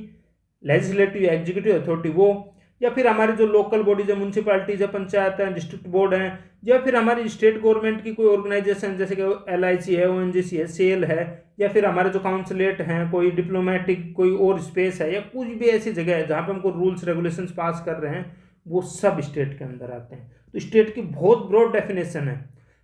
लेजिस्लेटिव या एग्जीक्यूटिव अथॉरिटी वो, या फिर हमारी जो लोकल बॉडीज है, म्यूनसिपालिटीज है, पंचायत है, डिस्ट्रिक्ट बोर्ड है, या फिर हमारी स्टेट गवर्नमेंट की कोई ऑर्गेनाइजेशन जैसे कि LIC है, ONGC है, सेल है, या फिर हमारे जो काउंसलेट हैं, कोई डिप्लोमेटिक कोई और स्पेस है, या कुछ भी ऐसी जगह है जहाँ पे हमको रूल्स रेगुलेशंस पास कर रहे हैं, वो सब स्टेट के अंदर आते हैं। तो स्टेट की बहुत ब्रॉड डेफिनेशन है।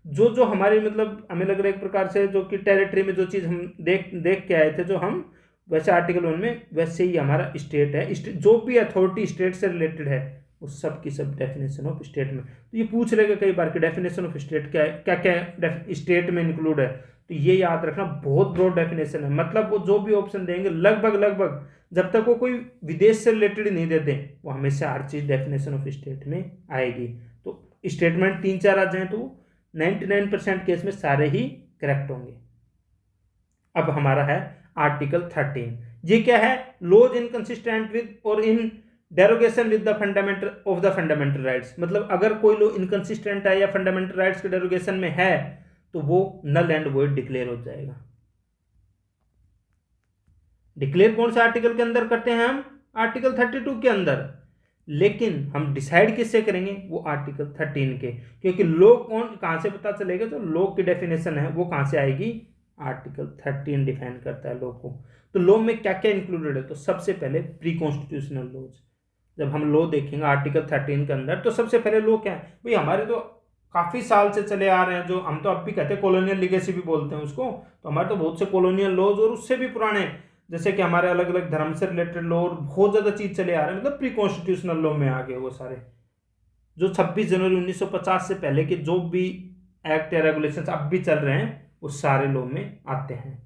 जो जो हमारी मतलब हमें लग रहा है एक प्रकार से जो कि टेरिटरी में जो चीज़ हम देख देख के आए थे, जो हम वैसे आर्टिकल 1 में वैसे ही हमारा स्टेट है। जो भी अथॉरिटी स्टेट से रिलेटेड है वो सब की सब डेफिनेशन ऑफ स्टेट में। तो ये पूछ रहेगा कई बार कि डेफिनेशन ऑफ स्टेट क्या है, क्या क्या स्टेट में इंक्लूड है। तो ये याद रखना बहुत ब्रॉड डेफिनेशन है। मतलब वो जो भी ऑप्शन देंगे लगभग जब तक वो कोई विदेश से रिलेटेड नहीं देते, वो हमेशा हर चीज़ डेफिनेशन ऑफ स्टेट में आएगी। तो स्टेटमेंट 3-4 आ जाए तो 99% केस में सारे ही करेक्ट होंगे। अब हमारा है आर्टिकल 13। ये क्या है? लॉज इनकंसिस्टेंट विद और in derogation with the fundamental of the fundamental rights. मतलब अगर कोई लॉ इनकंसिस्टेंट है या फंडामेंटल राइट्स के डेरोगेशन में है तो वो नल एंड वॉइड डिक्लेयर हो जाएगा। डिक्लेयर कौन से आर्टिकल के अंदर करते हैं हम? आर्टिकल 32 के अंदर। लेकिन हम डिसाइड किससे करेंगे? वो आर्टिकल 13 के। क्योंकि लॉ कहां से पता चलेगा? जो लॉ की डेफिनेशन है वो कहां से आएगी? आर्टिकल 13 डिफाइन करता है लॉ को। तो लॉ में क्या क्या इंक्लूडेड है? तो सबसे पहले प्री कॉन्स्टिट्यूशनल लॉज। जब हम लॉ देखेंगे आर्टिकल 13 के अंदर, तो सबसे पहले लॉ क्या है भाई? हमारे तो काफी साल से चले आ रहे हैं, जो हम तो अब भी कहते हैं कॉलोनियल लीगेसी भी बोलते हैं उसको। तो हमारे तो बहुत से कॉलोनियल लॉज और उससे भी पुराने, जैसे कि हमारे अलग अलग धर्म से रिलेटेड लॉ और बहुत ज्यादा चीज चले आ रहे हैं। मतलब प्री कॉन्स्टिट्यूशनल लॉ में आ गए वो सारे, जो 26 जनवरी 1950 से पहले के जो भी एक्ट या रेगुलेशंस अब भी चल रहे हैं वो सारे लॉ में आते हैं।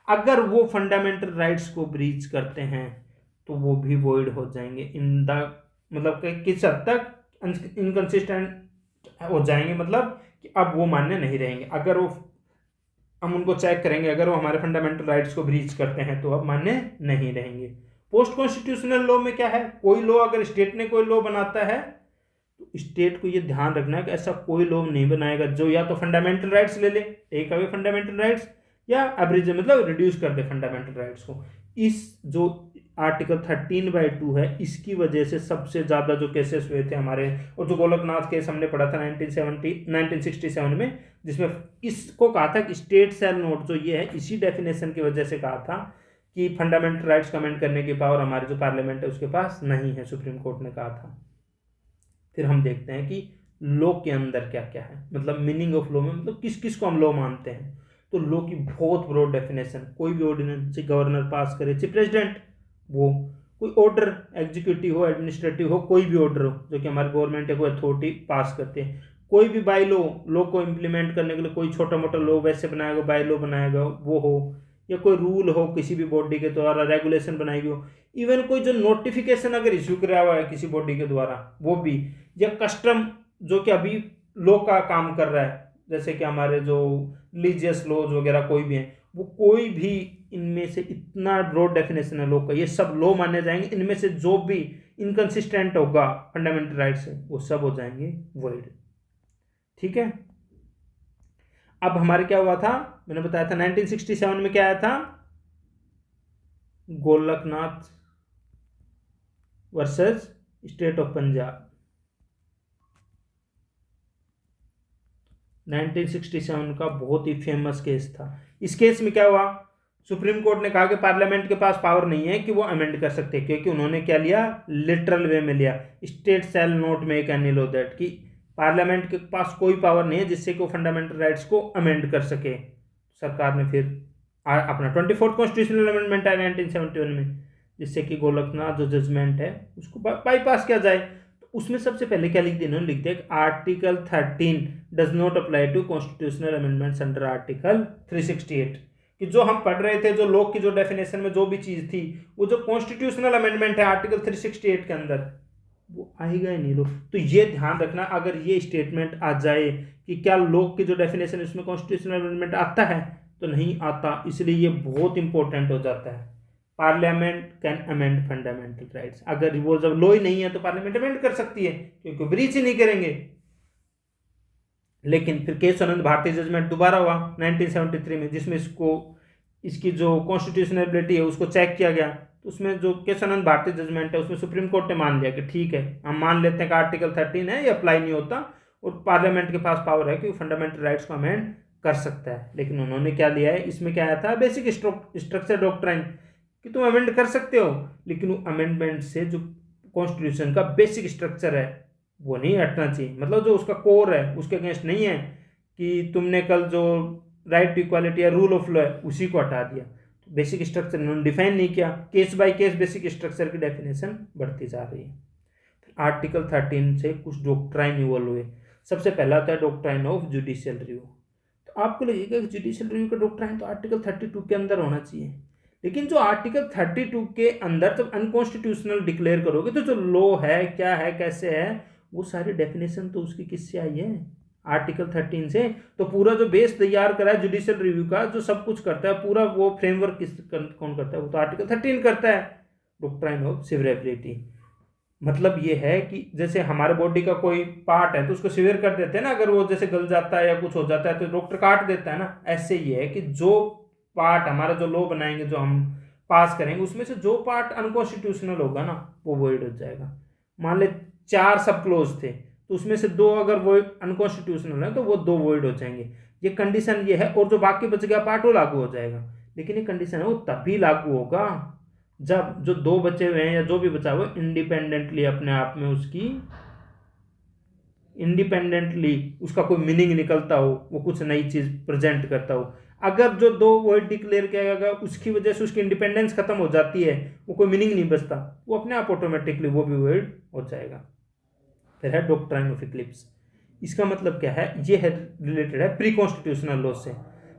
अगर वो फंडामेंटल राइट्स को ब्रीच करते हैं तो वो भी वॉइड हो जाएंगे इन द, मतलब किस हद तक इनकंसिस्टेंट हो जाएंगे, मतलब कि अब वो मान्य नहीं रहेंगे। अगर वो हम उनको चेक करेंगे, अगर वो हमारे फंडामेंटल राइट्स को ब्रीच करते हैं तो अब मान्य नहीं रहेंगे। पोस्ट कॉन्स्टिट्यूशनल लॉ में क्या है? कोई लॉ अगर स्टेट ने कोई लॉ बनाता है तो स्टेट को ये ध्यान रखना है कि ऐसा कोई लॉ नहीं बनाएगा जो या तो फंडामेंटल राइट्स ले ले, टेक अवे फंडामेंटल राइट्स, या एब्रिज मतलब रिड्यूस कर दे फंडामेंटल राइट्स को। इस जो आर्टिकल 13/2 है, इसकी वजह से सबसे ज्यादा जो केसेस हुए थे हमारे, और जो गोलकनाथ केस हमने पढ़ा था 1967 में, जिसमें इसको कहा था कि स्टेट शैल नोट, जो ये है इसी डेफिनेशन की वजह से कहा था कि फंडामेंटल राइट्स कमेंट करने की पावर हमारे जो पार्लियामेंट है उसके पास नहीं है, सुप्रीम कोर्ट ने कहा था। फिर हम देखते हैं कि लॉ के अंदर क्या क्या है, मतलब मीनिंग ऑफ लॉ में मतलब किस किस को हम लॉ मानते हैं। तो लॉ की बहुत ब्रॉड डेफिनेशन, कोई भी ऑर्डिनेंस गवर्नर पास करे, चाहे प्रेसिडेंट, वो कोई ऑर्डर एग्जीक्यूटिव हो, एडमिनिस्ट्रेटिव हो, कोई भी ऑर्डर हो जो कि हमारे गवर्नमेंट या कोई अथॉरिटी पास करते हैं, कोई भी बाई लॉ को इम्प्लीमेंट करने के लिए कोई छोटा मोटा लॉ वैसे बनाएगा, बाई लॉ बनाएगा वो हो, या कोई रूल हो किसी भी बॉडी के द्वारा, रेगुलेशन बनाई हो, इवन कोई जो नोटिफिकेशन अगर इश्यू कराया हुआ है किसी बॉडी के द्वारा वो भी, या कस्टम जो कि अभी लॉ का काम कर रहा है, जैसे कि हमारे जो रिलीजियस लॉज वगैरह कोई भी हैं, वो कोई भी इनमें से, इतना ब्रॉड डेफिनेशन है लॉ का, ये सब लॉ माने जाएंगे। इनमें से जो भी इनकंसिस्टेंट होगा फंडामेंटल राइट्स से वो सब हो जाएंगे वॉइड। ठीक है। अब हमारे क्या हुआ था, मैंने बताया था 1967 में क्या आया था? Golaknath versus state of Punjab. 1967 का बहुत ही फेमस केस था। इस केस में क्या हुआ? सुप्रीम कोर्ट ने कहा कि पार्लियामेंट के पास पावर नहीं है कि वो अमेंड कर सकते, क्योंकि उन्होंने क्या लिया? लिटरल वे में लिया, state shall not make any law that, कि पार्लियामेंट के पास कोई पावर नहीं है जिससे कि वो फंडामेंटल राइट्स को अमेंड कर सके। सरकार ने फिर अपना 24th कॉन्स्टिट्यूशनल अमेंडमेंट आया 1971 में, जिससे कि गोलकनाथ जो जजमेंट है उसको बाईपास किया जाए। तो उसमें सबसे पहले क्या लिख दिया इन्होंने? लिख दिया article 13 does not apply to constitutional amendments under article 368, कि जो हम पढ़ रहे थे, जो लॉ की जो डेफिनेशन में जो भी चीज थी, वो जो कॉन्स्टिट्यूशनल अमेंडमेंट है आर्टिकल 368 के अंदर, वो आएगा ही नहीं लॉ। तो ये ध्यान रखना, अगर ये स्टेटमेंट आ जाए कि क्या लॉ की जो डेफिनेशन है उसमें कॉन्स्टिट्यूशनल अमेंडमेंट आता है, तो नहीं आता, इसलिए ये बहुत इंपॉर्टेंट हो जाता है। Parliament can amend fundamental rights, अगर वो जब लॉ ही नहीं है तो पार्लियामेंट अमेंड कर सकती है, क्योंकि ब्रीच ही नहीं करेंगे। लेकिन फिर केशवानंद भारती जजमेंट दोबारा हुआ 1973 में, जिसमें इसकी जो कॉन्स्टिट्यूशनलिटी है उसको चेक किया गया, तो उसमें जो केशवानंद भारती जजमेंट है उसमें सुप्रीम कोर्ट ने मान लिया कि ठीक है, हम मान लेते हैं कि आर्टिकल 13 है, ये अप्लाई नहीं होता और पार्लियामेंट के पास पावर है कि वो फंडामेंटल राइट्स को अमेंड कर सकता है। लेकिन उन्होंने क्या लिया है, इसमें क्या आया था, बेसिक स्ट्रक्चर डॉक्ट्राइन कि तुम अमेंड कर सकते हो, लेकिन वो अमेंडमेंट से जो कॉन्स्टिट्यूशन का बेसिक स्ट्रक्चर है वो नहीं हटना चाहिए, मतलब जो उसका कोर है उसके अगेंस्ट नहीं है कि तुमने कल जो राइट टू इक्वालिटी या रूल ऑफ लॉ है उसी को हटा दिया। तो बेसिक स्ट्रक्चर उन्होंने डिफाइन नहीं किया, case by case basic structure की डेफिनेशन बढ़ती जा रही है। आर्टिकल 13 से कुछ डॉक्ट्राइन इवॉल्व हुए। सबसे पहला आता है डॉक्ट्राइन ऑफ जुडिशियल रिव्यू। तो आपको लगेगा कि जुडिशियल रिव्यू का डॉक्ट्राइन तो आर्टिकल 32 के अंदर होना चाहिए, लेकिन जो आर्टिकल 32 के अंदर जब अनकॉन्स्टिट्यूशनल डिक्लेयर करोगे तो जो लॉ है, क्या है, कैसे है, वो सारी डेफिनेशन तो उसकी किससे आई है, आर्टिकल 13 से। तो पूरा जो बेस तैयार करा है जुडिशियल रिव्यू का, जो सब कुछ करता है, पूरा वो फ्रेमवर्क कौन करता है, वो तो आर्टिकल 13 करता है, डॉक्ट्राइन ऑफ सिवरेबिलिटी। मतलब ये है कि जैसे हमारे बॉडी का कोई पार्ट है तो उसको सिवियर कर देते हैं ना, अगर वो जैसे गल जाता है या कुछ हो जाता है तो डॉक्टर काट देता है ना, ऐसे ये है कि जो पार्ट हमारा जो लॉ बनाएंगे, जो हम पास करेंगे, उसमें से जो पार्ट अनकॉन्स्टिट्यूशनल होगा ना वो वॉइड हो जाएगा। मान ले 4 सब क्लोज थे तो उसमें से 2 अगर वो अनकॉन्स्टिट्यूशनल है तो वो 2 वॉइड हो जाएंगे, ये कंडीशन ये है। और जो बाकी बच गया पार्ट वो लागू हो जाएगा, लेकिन ये कंडीशन है वो तभी लागू होगा जब जो 2 बचे हुए हैं या जो भी बचा हुआ इंडिपेंडेंटली अपने आप में उसकी इंडिपेंडेंटली उसका कोई मीनिंग निकलता हो, वो कुछ नई चीज प्रेजेंट करता हो। अगर जो 2 वर्ड डिक्लेयर किया गया उसकी वजह से उसकी इंडिपेंडेंस खत्म हो जाती है, वो कोई मीनिंग नहीं बचता, वो अपने आप ऑटोमेटिकली वो भी वर्ड हो जाएगा। फिर है डॉक्ट्राइन ऑफ इक्लिप्स। इसका मतलब क्या है, ये है रिलेटेड है प्री कॉन्स्टिट्यूशनल लॉ से।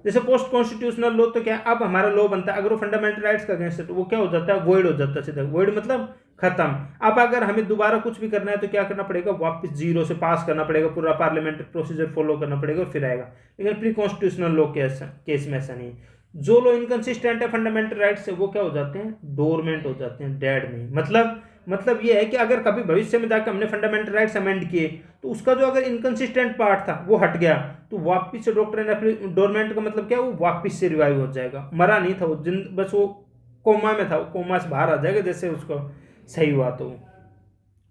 जैसे पोस्ट कॉन्स्टिट्यूशनल लॉ तो क्या है, अब हमारा लॉ बनता है, अगर वो फंडामेंटल राइट्स का अगेंस्ट है तो वो क्या हो जाता है, वॉइड हो जाता है सीधा। वॉइड मतलब खत्म। अब अगर हमें दोबारा कुछ भी करना है तो क्या करना पड़ेगा, वापस जीरो से पास करना पड़ेगा, पूरा पार्लियामेंट्री प्रोसीजर फॉलो करना पड़ेगा और फिर आएगा। लेकिन प्री कॉन्स्टिट्यूशनल लॉ केस में ऐसा नहीं। जो लॉ इनकंसिस्टेंट है फंडामेंटल राइट्स से, वो क्या हो जाते हैं, डोरमेंट हो जाते हैं, डेड नहीं। मतलब ये है कि अगर कभी भविष्य में जाकर हमने फंडामेंटल राइट्स अमेंड किए तो उसका जो अगर इनकंसिस्टेंट पार्ट था वो हट गया तो वापस से डॉक्ट्राइन डोरमेंट का मतलब क्या है, वो वापस से रिवाइव हो जाएगा। मरा नहीं था वो, बस वो कोमा में था, वो कोमा से बाहर आ जाएगा जैसे उसको सही हुआ। तो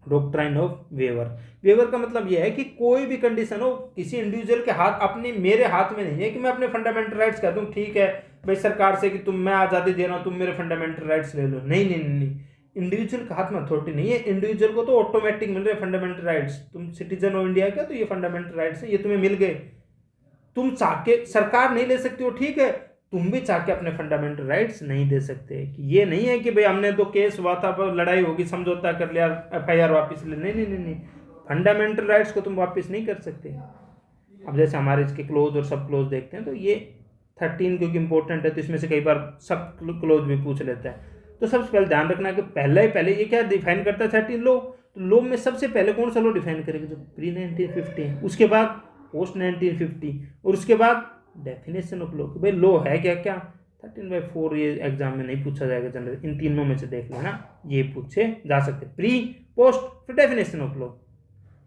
डॉक्ट्राइन ऑफ वेवर का मतलब यह है कि कोई भी कंडीशन हो किसी इंडिविजुअल के हाथ, अपने मेरे हाथ में नहीं है कि मैं अपने फंडामेंटल राइट्स कह दूं ठीक है भाई सरकार से कि मैं आज़ादी दे रहा हूं, तुम मेरे फंडामेंटल राइट्स ले लो। नहीं नहीं नहीं, इंडिविजुअल के हाथ में अथॉरिटी नहीं है। इंडिविजुअल को तो ऑटोमेटिक मिल रहे फंडामेंटल राइट्स। तुम सिटीजन ऑफ इंडिया क्या, तो ये फंडामेंटल राइट्स है, ये तुम्हें मिल गए। तुम चाह के सरकार नहीं ले सकती हो, ठीक है, तुम भी चाह के अपने फंडामेंटल राइट्स नहीं दे सकते। कि ये नहीं है कि भाई हमने तो केस हुआ था, लड़ाई होगी, समझौता कर लिया, FIR वापस ले, नहीं नहीं नहीं नहीं, फंडामेंटल राइट्स को तुम वापस नहीं कर सकते। अब जैसे हमारे इसके क्लोज और सब क्लोज देखते हैं तो ये 13 क्योंकि इंपॉर्टेंट है तो इसमें से कई बार सब क्लोज भी पूछ लेता है। तो सबसे पहले ध्यान रखना कि पहले ये क्या डिफाइन करता है 13 लॉ। तो लॉ में सबसे पहले कौन सा लॉ डिफाइन करेगा, जो प्री 1950 है, उसके बाद पोस्ट 1950 और उसके बाद डेफिनेशन ऑफ लॉ। भाई लॉ है क्या क्या, 13/4 ये एग्जाम में नहीं पूछा जाएगा जनरल, इन तीनों में से देख लेना, ये पूछे जा सकते, प्री पोस्ट फिर डेफिनेशन ऑफ लॉ।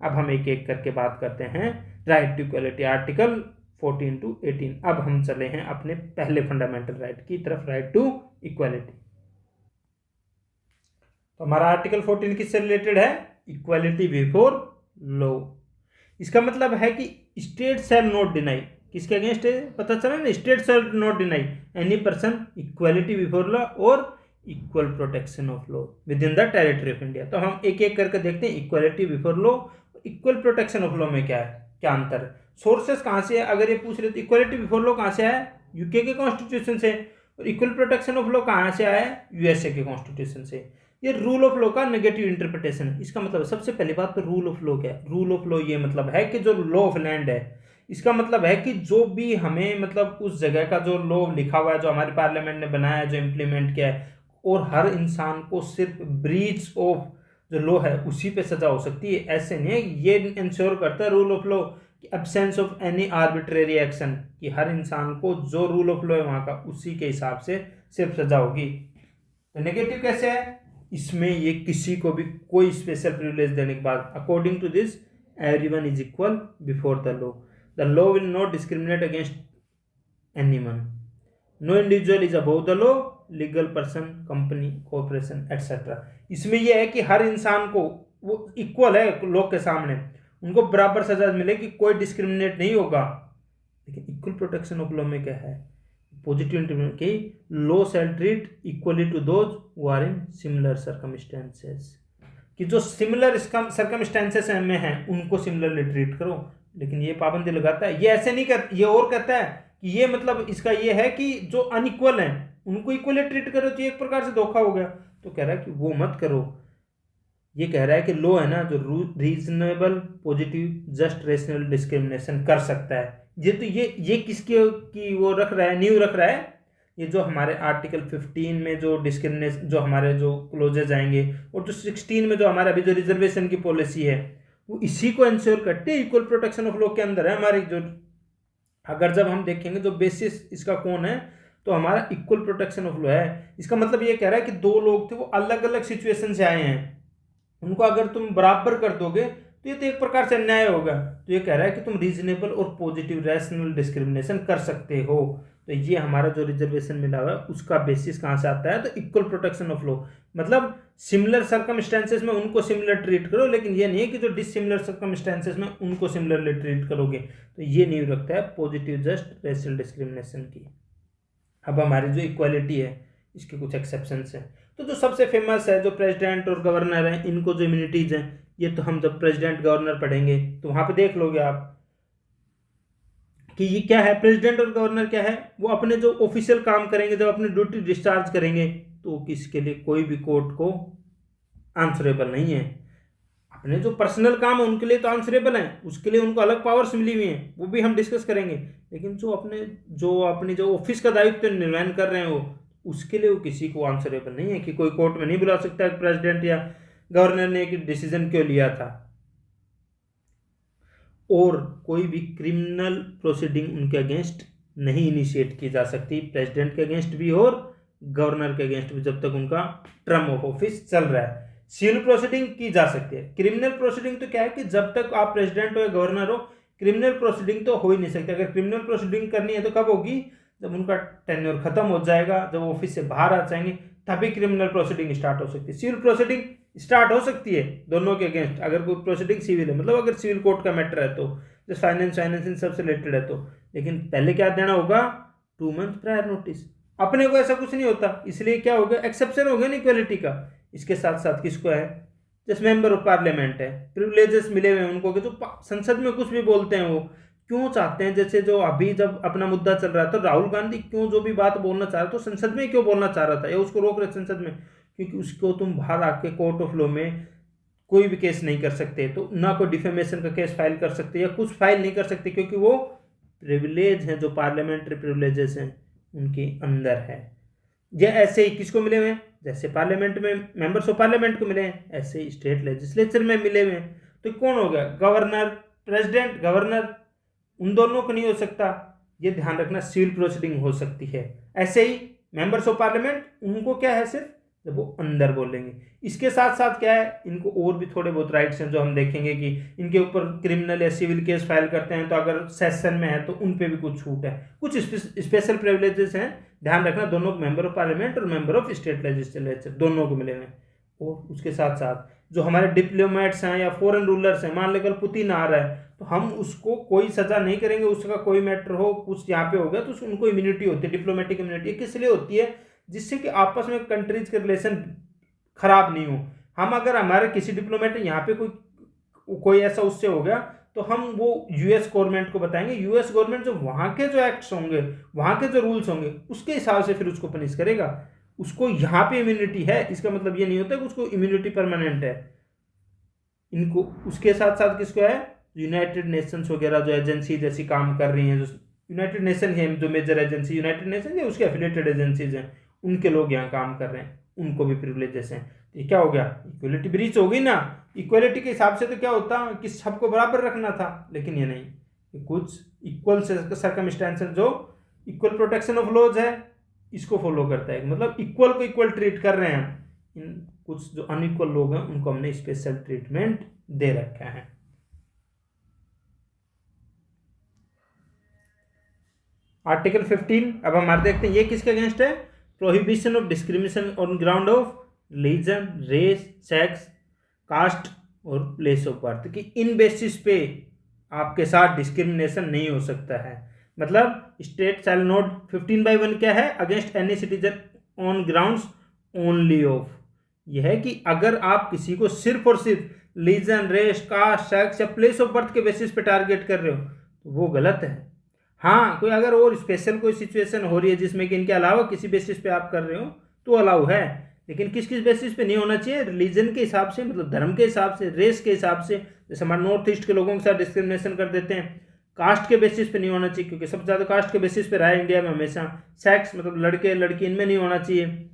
अब हम एक एक करके बात करते हैं। Right to equality article 14 to 18। अब हम चले हैं अपने पहले फंडामेंटल राइट की तरफ, राइट टू इक्वलिटी। तो हमारा आर्टिकल 14 किससे रिलेटेड है, इक्वलिटी बिफोर लॉ। इसका मतलब है कि स्टेट शैल नॉट डिनाई, किसके अगेंस्ट है पता चला ना, state shall not deny any person equality before law और equal protection of law within the territory of India. तो हम एक एक करके देखते हैं equality before law, equal protection of law में क्या है, क्या अंतर है। सोर्सेस कहाँ से है, अगर ये पूछ रहे तो इक्वलिटी बिफोर लॉ कहाँ से आया, यूके के कॉन्स्टिट्यूशन से, और इक्वल प्रोटेक्शन ऑफ लॉ कहाँ से आया, USA के कॉन्स्टिट्यूशन से। ये रूल ऑफ लॉ का नेगेटिव इंटरप्रिटेशन है। इसका मतलब सबसे पहली बात तो रूल ऑफ लॉ क्या है, रूल ऑफ लॉ ये मतलब है कि जो लॉ ऑफ लैंड है, इसका मतलब है कि जो भी हमें मतलब उस जगह का जो लॉ लिखा हुआ है, जो हमारे पार्लियामेंट ने बनाया है, जो इम्प्लीमेंट किया है, और हर इंसान को सिर्फ ब्रीच ऑफ जो लॉ है उसी पे सजा हो सकती है, ऐसे नहीं है। ये इंश्योर करता है रूल ऑफ लॉ कि absence of any arbitrary action, कि हर इंसान को जो रूल ऑफ लॉ है वहाँ का उसी के हिसाब से सिर्फ सजा होगी। तो नेगेटिव कैसे है, इसमें ये किसी को भी कोई स्पेशल प्रिविलेज देने के बाद, according to this everyone is equal before the law will not discriminate against anyone, no individual is above the law legal person, company, corporation etcetera. इसमें यह है कि हर इंसान को वो इक्वल है लॉ के सामने, उनको बराबर सजा मिलेगी, कोई डिस्क्रिमिनेट नहीं होगा। लेकिन इक्वल प्रोटेक्शन ऑफ लॉ में क्या है, पॉजिटिव इंटरप्रिटेशन की law shall treat equally to those who are in similar circumstances, कि जो सिमिलर सर्कमस्टेंसेस में हैं उनको सिमिलरली ट्रीट करो। लेकिन ये पाबंदी लगाता है, ये ऐसे नहीं कर, ये और कहता है कि ये मतलब इसका ये है कि जो अनइक्वल हैं उनको इक्वली ट्रीट करो, तो एक प्रकार से धोखा हो गया। तो कह रहा है कि वो मत करो। ये कह रहा है कि लॉ है ना जो reasonable, positive, just, rational discrimination कर सकता है। ये किसके की वो रख रहा है, नींव रख रहा है, ये जो हमारे आर्टिकल 15 में जो डिस्क्रिमिनेशन, जो हमारे जो क्लोजेज आएंगे, और जो 16 में जो हमारे अभी जो रिजर्वेशन की पॉलिसी है, वो इसी को इंश्योर करते हैं, इक्वल प्रोटेक्शन ऑफ लॉ के अंदर है हमारी जो। अगर जब हम देखेंगे जो बेसिस इसका कौन है, तो हमारा इक्वल प्रोटेक्शन ऑफ लॉ है। इसका मतलब ये कह रहा है कि दो लोग थे, वो अलग अलग सिचुएशन से आए हैं, उनको अगर तुम बराबर कर दोगे तो ये तो एक प्रकार से अन्याय होगा। तो ये कह रहा है कि तुम रीजनेबल और पॉजिटिव रैशनल डिस्क्रिमिनेशन कर सकते हो। तो ये हमारा जो रिजर्वेशन मिला हुआ है उसका बेसिस कहाँ से आता है, तो इक्वल प्रोटेक्शन ऑफ लॉ, मतलब सिमिलर सर्कमस्टेंसेस में उनको सिमिलर ट्रीट करो, लेकिन ये नहीं है कि जो डिसिमिलर सर्कमस्टेंसेस में उनको सिमिलरली ट्रीट करोगे। तो ये नींव रखता है पॉजिटिव जस्ट रेशियल डिस्क्रिमिनेशन की। अब हमारी जो इक्वालिटी है इसके कुछ एक्सेप्शंस हैं। तो जो सबसे फेमस है, जो प्रेसिडेंट और गवर्नर हैं, इनको जो इम्यूनिटीज हैं, ये तो हम जब प्रेसिडेंट गवर्नर पढ़ेंगे तो वहां पे देख लोगे आप कि ये क्या है। प्रेसिडेंट और गवर्नर क्या है, वो अपने जो ऑफिशियल काम करेंगे, जब अपनी ड्यूटी डिस्चार्ज करेंगे, तो किसके लिए कोई भी कोर्ट को आंसरेबल नहीं है। अपने जो पर्सनल काम है उनके लिए तो आंसरेबल हैं, उसके लिए उनको अलग पावर्स मिली हुई हैं, वो भी हम डिस्कस करेंगे। लेकिन जो अपनी जो ऑफिस का दायित्व निर्वहन कर रहे हैं वो, उसके लिए वो किसी को आंसरेबल नहीं है, कि कोई कोर्ट में नहीं बुला सकता प्रेसिडेंट या गवर्नर ने एक डिसीजन क्यों लिया था। और कोई भी क्रिमिनल प्रोसीडिंग उनके अगेंस्ट नहीं इनिशिएट की जा सकती, प्रेसिडेंट के अगेंस्ट भी और गवर्नर के अगेंस्ट भी, जब तक उनका टर्म ऑफ ऑफिस चल रहा है। सिविल प्रोसीडिंग की जा सकती है। क्रिमिनल प्रोसीडिंग तो क्या है कि जब तक आप प्रेसिडेंट हो या गवर्नर हो, क्रिमिनल प्रोसीडिंग तो हो ही नहीं सकती। अगर क्रिमिनल प्रोसीडिंग करनी है तो कब होगी, जब उनका टेन्योर खत्म हो जाएगा, जब ऑफिस से बाहर आ जाएंगे, तभी क्रिमिनल प्रोसीडिंग स्टार्ट हो सकती है। सिविल प्रोसीडिंग स्टार्ट हो सकती है दोनों के अगेंस्ट, अगर कोई प्रोसीडिंग सिविल है, मतलब अगर सिविल कोर्ट का मैटर है, तो जैसे फाइनेंस इन सब से रिलेटेड है तो। लेकिन पहले क्या देना होगा, 2 मंथ प्रायर नोटिस। अपने को ऐसा कुछ नहीं होता, इसलिए क्या हो गया, एक्सेप्शन हो गया ना इक्वालिटी का। इसके साथ साथ किसको है, जैसे मेंबर ऑफ पार्लियामेंट है, प्रिविलेजेस मिले हुए हैं उनको, कि जो संसद में कुछ भी बोलते हैं वो क्यों चाहते हैं। जैसे जो अभी जब अपना मुद्दा चल रहा था, राहुल गांधी क्यों जो भी बात बोलना चाह रहा था, तो संसद में क्यों बोलना चाह रहा था, या उसको रोक रहे संसद में, क्योंकि उसको तुम बाहर आके कोर्ट ऑफ लॉ में कोई भी केस नहीं कर सकते, तो ना कोई डिफेमेशन का केस फाइल कर सकते या कुछ फाइल नहीं कर सकते, क्योंकि वो प्रिविलेज हैं, जो पार्लियामेंट्री प्रिविलेजेस हैं उनके अंदर है। ये ऐसे ही किसको मिले हुए हैं, जैसे पार्लियामेंट में मेंबर्स ऑफ पार्लियामेंट को मिले हैं, ऐसे ही स्टेट लेजिस्लेचर में मिले हुए हैं। तो कौन हो गया, गवर्नर, प्रेसिडेंट, गवर्नर, उन दोनों को नहीं हो सकता। ये ध्यान रखना, सिविल प्रोसीडिंग हो सकती है। ऐसे ही मेंबर्स ऑफ पार्लियामेंट, उनको क्या है सिर्फ जब वो अंदर बोलेंगे। इसके साथ साथ क्या है, इनको और भी थोड़े बहुत राइट्स हैं, जो हम देखेंगे कि इनके ऊपर क्रिमिनल या सिविल केस फाइल करते हैं, तो अगर सेशन में है तो उन पे भी कुछ छूट है, कुछ स्पेशल प्रिविलेजेस हैं। ध्यान रखना, दोनों मेंबर ऑफ पार्लियामेंट और मेंबर ऑफ स्टेट लेजिस्लेचर दोनों को मिले हुए हैं। और उसके साथ साथ जो हमारे डिप्लोमेट्स हैं या फॉरेन रूलर्स हैं, मान लेकर पुतिन आ रहा है, तो हम उसको कोई सजा नहीं करेंगे, उसका कोई मैटर हो, कुछ यहाँ पे हो गया, तो उनको इम्यूनिटी होती है, डिप्लोमेटिक इम्यूनिटी। किस लिए होती है, जिससे कि आपस में कंट्रीज के रिलेशन खराब नहीं हो। हम अगर हमारे किसी डिप्लोमेट यहाँ पे कोई ऐसा उससे हो गया, तो हम वो यूएस गवर्नमेंट को बताएंगे, यूएस गवर्नमेंट जो वहाँ के जो एक्ट्स होंगे, वहाँ के जो रूल्स होंगे, उसके हिसाब से फिर उसको पनिश करेगा। उसको यहाँ पे इम्यूनिटी है, इसका मतलब ये नहीं होता कि उसको इम्यूनिटी परमानेंट है। इनको उसके साथ साथ किसको है, यूनाइटेड नेशंस वगैरह जो एजेंसी जैसी काम कर रही हैं, जो यूनाइटेड नेशन है, जो मेजर एजेंसी यूनाइटेड नेशन या उसके एफिलिएटेड एजेंसीज हैं, उनके लोग यहाँ काम कर रहे हैं, उनको भी प्रिविलेजेस हैं। तो ये क्या हो गया, इक्वलिटी ब्रीच हो गई ना। इक्वलिटी के हिसाब से तो क्या होता कि सबको बराबर रखना था, लेकिन ये नहीं, ये कुछ इक्वल सर्कमस्टेंसेस जो इक्वल प्रोटेक्शन ऑफ लॉज है इसको फॉलो करता है, मतलब इक्वल को इक्वल ट्रीट कर रहे हैं। इन कुछ जो अनइक्वल लोग हैं उनको हमने स्पेशल ट्रीटमेंट दे रखा है। आर्टिकल 15 अब हमारे देखते हैं ये किसके अगेंस्ट है, prohibition of discrimination on ground of religion, race, sex, caste और प्लेस ऑफ बर्थ, कि इन बेसिस पे आपके साथ डिस्क्रिमिनेशन नहीं हो सकता है। मतलब स्टेट शैल नॉट 15/1 क्या है, against any citizen on grounds only of, यह है कि अगर आप किसी को सिर्फ और सिर्फ रिलीजन, रेस, कास्ट, सेक्स या प्लेस ऑफ बर्थ के बेसिस पे टारगेट कर रहे हो तो वो गलत है। हाँ, कोई अगर और स्पेशल कोई सिचुएशन हो रही है जिसमें कि इनके अलावा किसी बेसिस पे आप कर रहे हो तो अलाउ है, लेकिन किस किस बेसिस पे नहीं होना चाहिए, रिलीजन के हिसाब से, मतलब धर्म के हिसाब से, रेस के हिसाब से, जैसे हमारे नॉर्थ ईस्ट के लोगों के साथ डिस्क्रिमिनेशन कर देते हैं। कास्ट के बेसिस पे नहीं होना चाहिए क्योंकि सबसे ज़्यादा कास्ट के बेसिस पे रहा है इंडिया में हमेशा। सेक्स मतलब लड़के लड़की, इनमें नहीं होना चाहिए।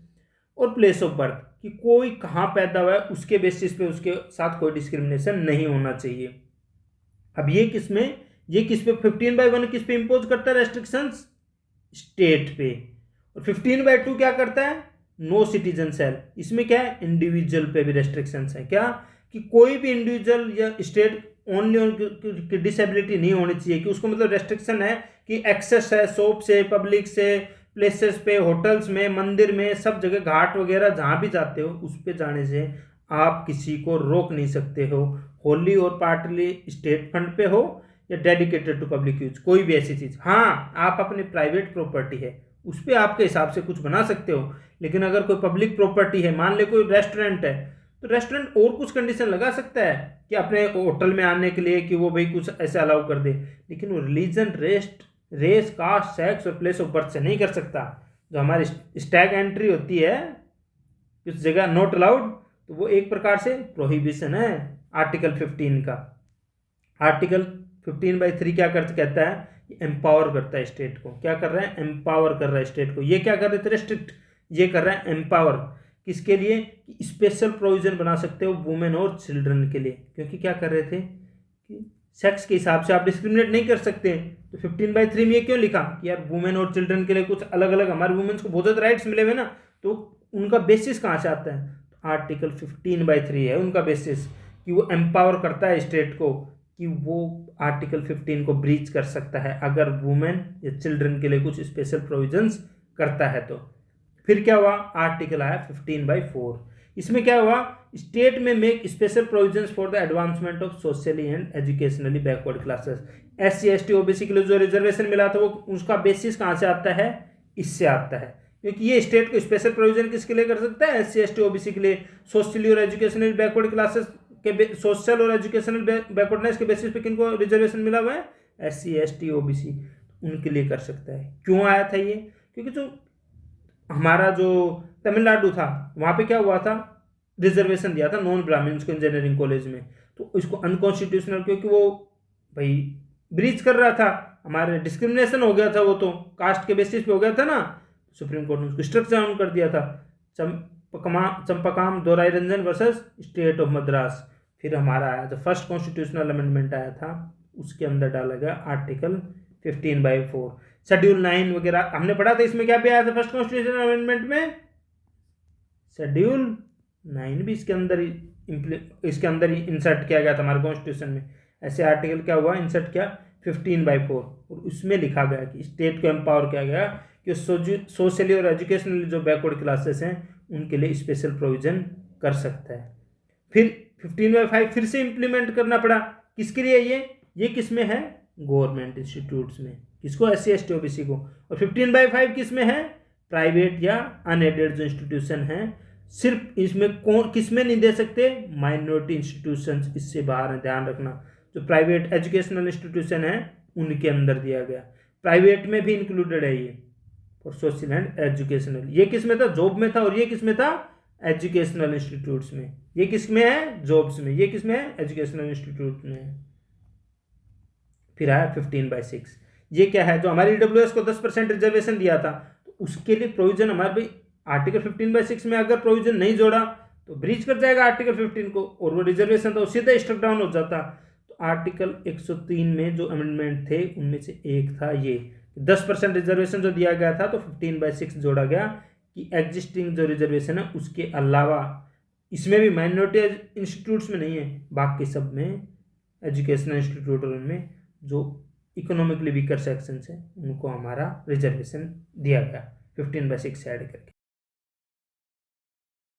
और प्लेस ऑफ बर्थ, कि कोई कहाँ पैदा हुआ है उसके बेसिस पे उसके साथ कोई डिस्क्रिमिनेशन नहीं होना चाहिए। अब ये किस पे 15/1 किस पे इंपोज करता है रेस्ट्रिक्शंस, स्टेट पे। और 15/2 क्या करता है, नो सिटीजन सेल, इसमें क्या है, इंडिविजुअल पे भी रेस्ट्रिक्शंस है। क्या, कि कोई भी इंडिविजुअल या स्टेट ओनली डिसेबिलिटी नहीं होनी चाहिए, कि उसको मतलब रेस्ट्रिक्शन है कि एक्सेस है शॉप से, पब्लिक से, प्लेसेस पे, होटल्स में, मंदिर में, सब जगह, घाट वगैरह जहाँ भी जाते हो उस पे जाने से आप किसी को रोक नहीं सकते हो, होली और पार्टली स्टेट फंड पे हो या डेडिकेटेड टू पब्लिक यूज, कोई भी ऐसी चीज़। हाँ, आप अपनी प्राइवेट प्रॉपर्टी है उस पर आपके हिसाब से कुछ बना सकते हो, लेकिन अगर कोई पब्लिक प्रॉपर्टी है, मान ले कोई रेस्टोरेंट है, तो रेस्टोरेंट और कुछ कंडीशन लगा सकता है कि अपने होटल में आने के लिए कि वो भाई कुछ ऐसे अलाउ कर दे, लेकिन वो रिलीजन, रेस, कास्ट, सेक्स और प्लेस ऑफ बर्थ से नहीं कर सकता। जो हमारी स्टैग एंट्री होती है उस जगह नॉट अलाउड, तो वो एक प्रकार से प्रोहिबिशन है आर्टिकल 15 का। आर्टिकल 15/3 क्या कहता है, एम्पावर करता है स्टेट को। क्या कर रहा है, एम्पावर कर रहा है स्टेट को। ये क्या कर रहे थे, रेस्ट्रिक्ट, ये कर रहा है एम्पावर। किसके लिए, कि स्पेशल प्रोविजन बना सकते हो वुमेन और चिल्ड्रन के लिए, क्योंकि क्या कर रहे थे कि सेक्स के हिसाब से आप डिस्क्रिमिनेट नहीं कर सकते। तो 15/3 में ये क्यों लिखा कि यार वुमेन और चिल्ड्रन के लिए कुछ अलग अलग, हमारे वुमेन्स को बहुत ज़्यादा राइट्स मिले हुए ना, तो उनका बेसिस कहाँ से आता है, तो आर्टिकल 15/3 है उनका बेसिस, कि वो एम्पावर करता है स्टेट को कि वो आर्टिकल 15 को ब्रीच कर सकता है अगर वुमेन या चिल्ड्रन के लिए कुछ स्पेशल प्रोविजंस करता है तो। फिर क्या हुआ, आर्टिकल आया 15/4। इसमें क्या हुआ, स्टेट में make special provisions for the advancement of socially and educationally backward classes. SC ST OBC के लिए जो रिजर्वेशन मिला था वो उसका बेसिस कहाँ से आता है, इससे आता है, क्योंकि ये स्टेट को स्पेशल प्रोविजन किसके लिए कर सकता है, SC ST OBC के लिए। सोशली और एजुकेशनली बैकवर्ड क्लासेस के, सोशल और एजुकेशनल बैकवर्डनेस के बेसिस पे किनको रिजर्वेशन मिला हुआ है, SC ST OBC, उनके लिए कर सकता है। क्यों आया था ये, क्योंकि जो हमारा जो तमिलनाडु था वहाँ पे क्या हुआ था, रिजर्वेशन दिया था नॉन ब्राह्मण्स को इंजीनियरिंग कॉलेज में, तो इसको अनकॉन्स्टिट्यूशनल, क्योंकि वो भाई ब्रीच कर रहा था, हमारे डिस्क्रिमिनेशन हो गया था, वो तो कास्ट के बेसिस पे हो गया था ना, सुप्रीम कोर्ट ने उसको स्ट्रक डाउन कर दिया था। Champakam Dorairajan versus state of Madras. फिर हमारा आया जो फर्स्ट कॉन्स्टिट्यूशनल अमेंडमेंट आया था, उसके अंदर डाला गया आर्टिकल 15/4। शेड्यूल 9 वगैरह हमने पढ़ा था, इसमें क्या भी आया था फर्स्ट कॉन्स्टिट्यूशनल अमेंडमेंट में, शेड्यूल 9 भी इसके अंदर ही इंसर्ट किया गया था हमारे कॉन्स्टिट्यूशन में। ऐसे आर्टिकल क्या हुआ, इंसर्ट किया 15/4, और उसमें लिखा गया कि स्टेट को एम्पावर किया गया कि सोशली और एजुकेशनली जो बैकवर्ड क्लासेस हैं उनके लिए स्पेशल प्रोविजन कर सकता है। फिर 15/5 फिर से इंप्लीमेंट करना पड़ा, किसके लिए, ये किस में है, गवर्नमेंट इंस्टीट्यूट्स में, किसको, SC ST OBC को। और 15/5 किस में है, प्राइवेट या अनएडेड जो इंस्टीट्यूशन हैं, सिर्फ इसमें कौन किस में नहीं दे सकते, माइनॉरिटी इंस्टीट्यूशंस इससे बाहर है, ध्यान रखना। जो प्राइवेट एजुकेशनल इंस्टीट्यूशन है उनके अंदर दिया गया, प्राइवेट में भी इंक्लूडेड है ये, फॉर सोशल एंड एजुकेशनल। ये किस में था, जॉब में था, और ये किस में था, एजुकेशनल इंस्टीट्यूट्स में। ये किस में है, जॉब्स में, ये किस में है, एजुकेशनल इंस्टीट्यूट में है। फिर आया 15/6, ये क्या है, जो हमारी EWS को 10% रिजर्वेशन दिया था, तो उसके लिए प्रोविजन हमारे भाई आर्टिकल 15/6 में अगर प्रोविजन नहीं जोड़ा तो ब्रीच कर जाएगा आर्टिकल 15 को, और वो रिजर्वेशन तो सीधा स्ट्रक डाउन हो जाता। तो आर्टिकल 103 में जो अमेंडमेंट थे उनमें से एक था ये, 10% रिजर्वेशन जो दिया गया था, तो 15/6 जोड़ा गया कि एग्जिस्टिंग जो रिजर्वेशन है उसके अलावा, इसमें भी माइनॉरिटी इंस्टीट्यूट्स में नहीं है, बाकी सब में एजुकेशनल इंस्टीट्यूट और उनमें जो इकोनॉमिकली वीकर सेक्शंस हैं उनको हमारा रिजर्वेशन दिया गया 15/6 ऐड करके।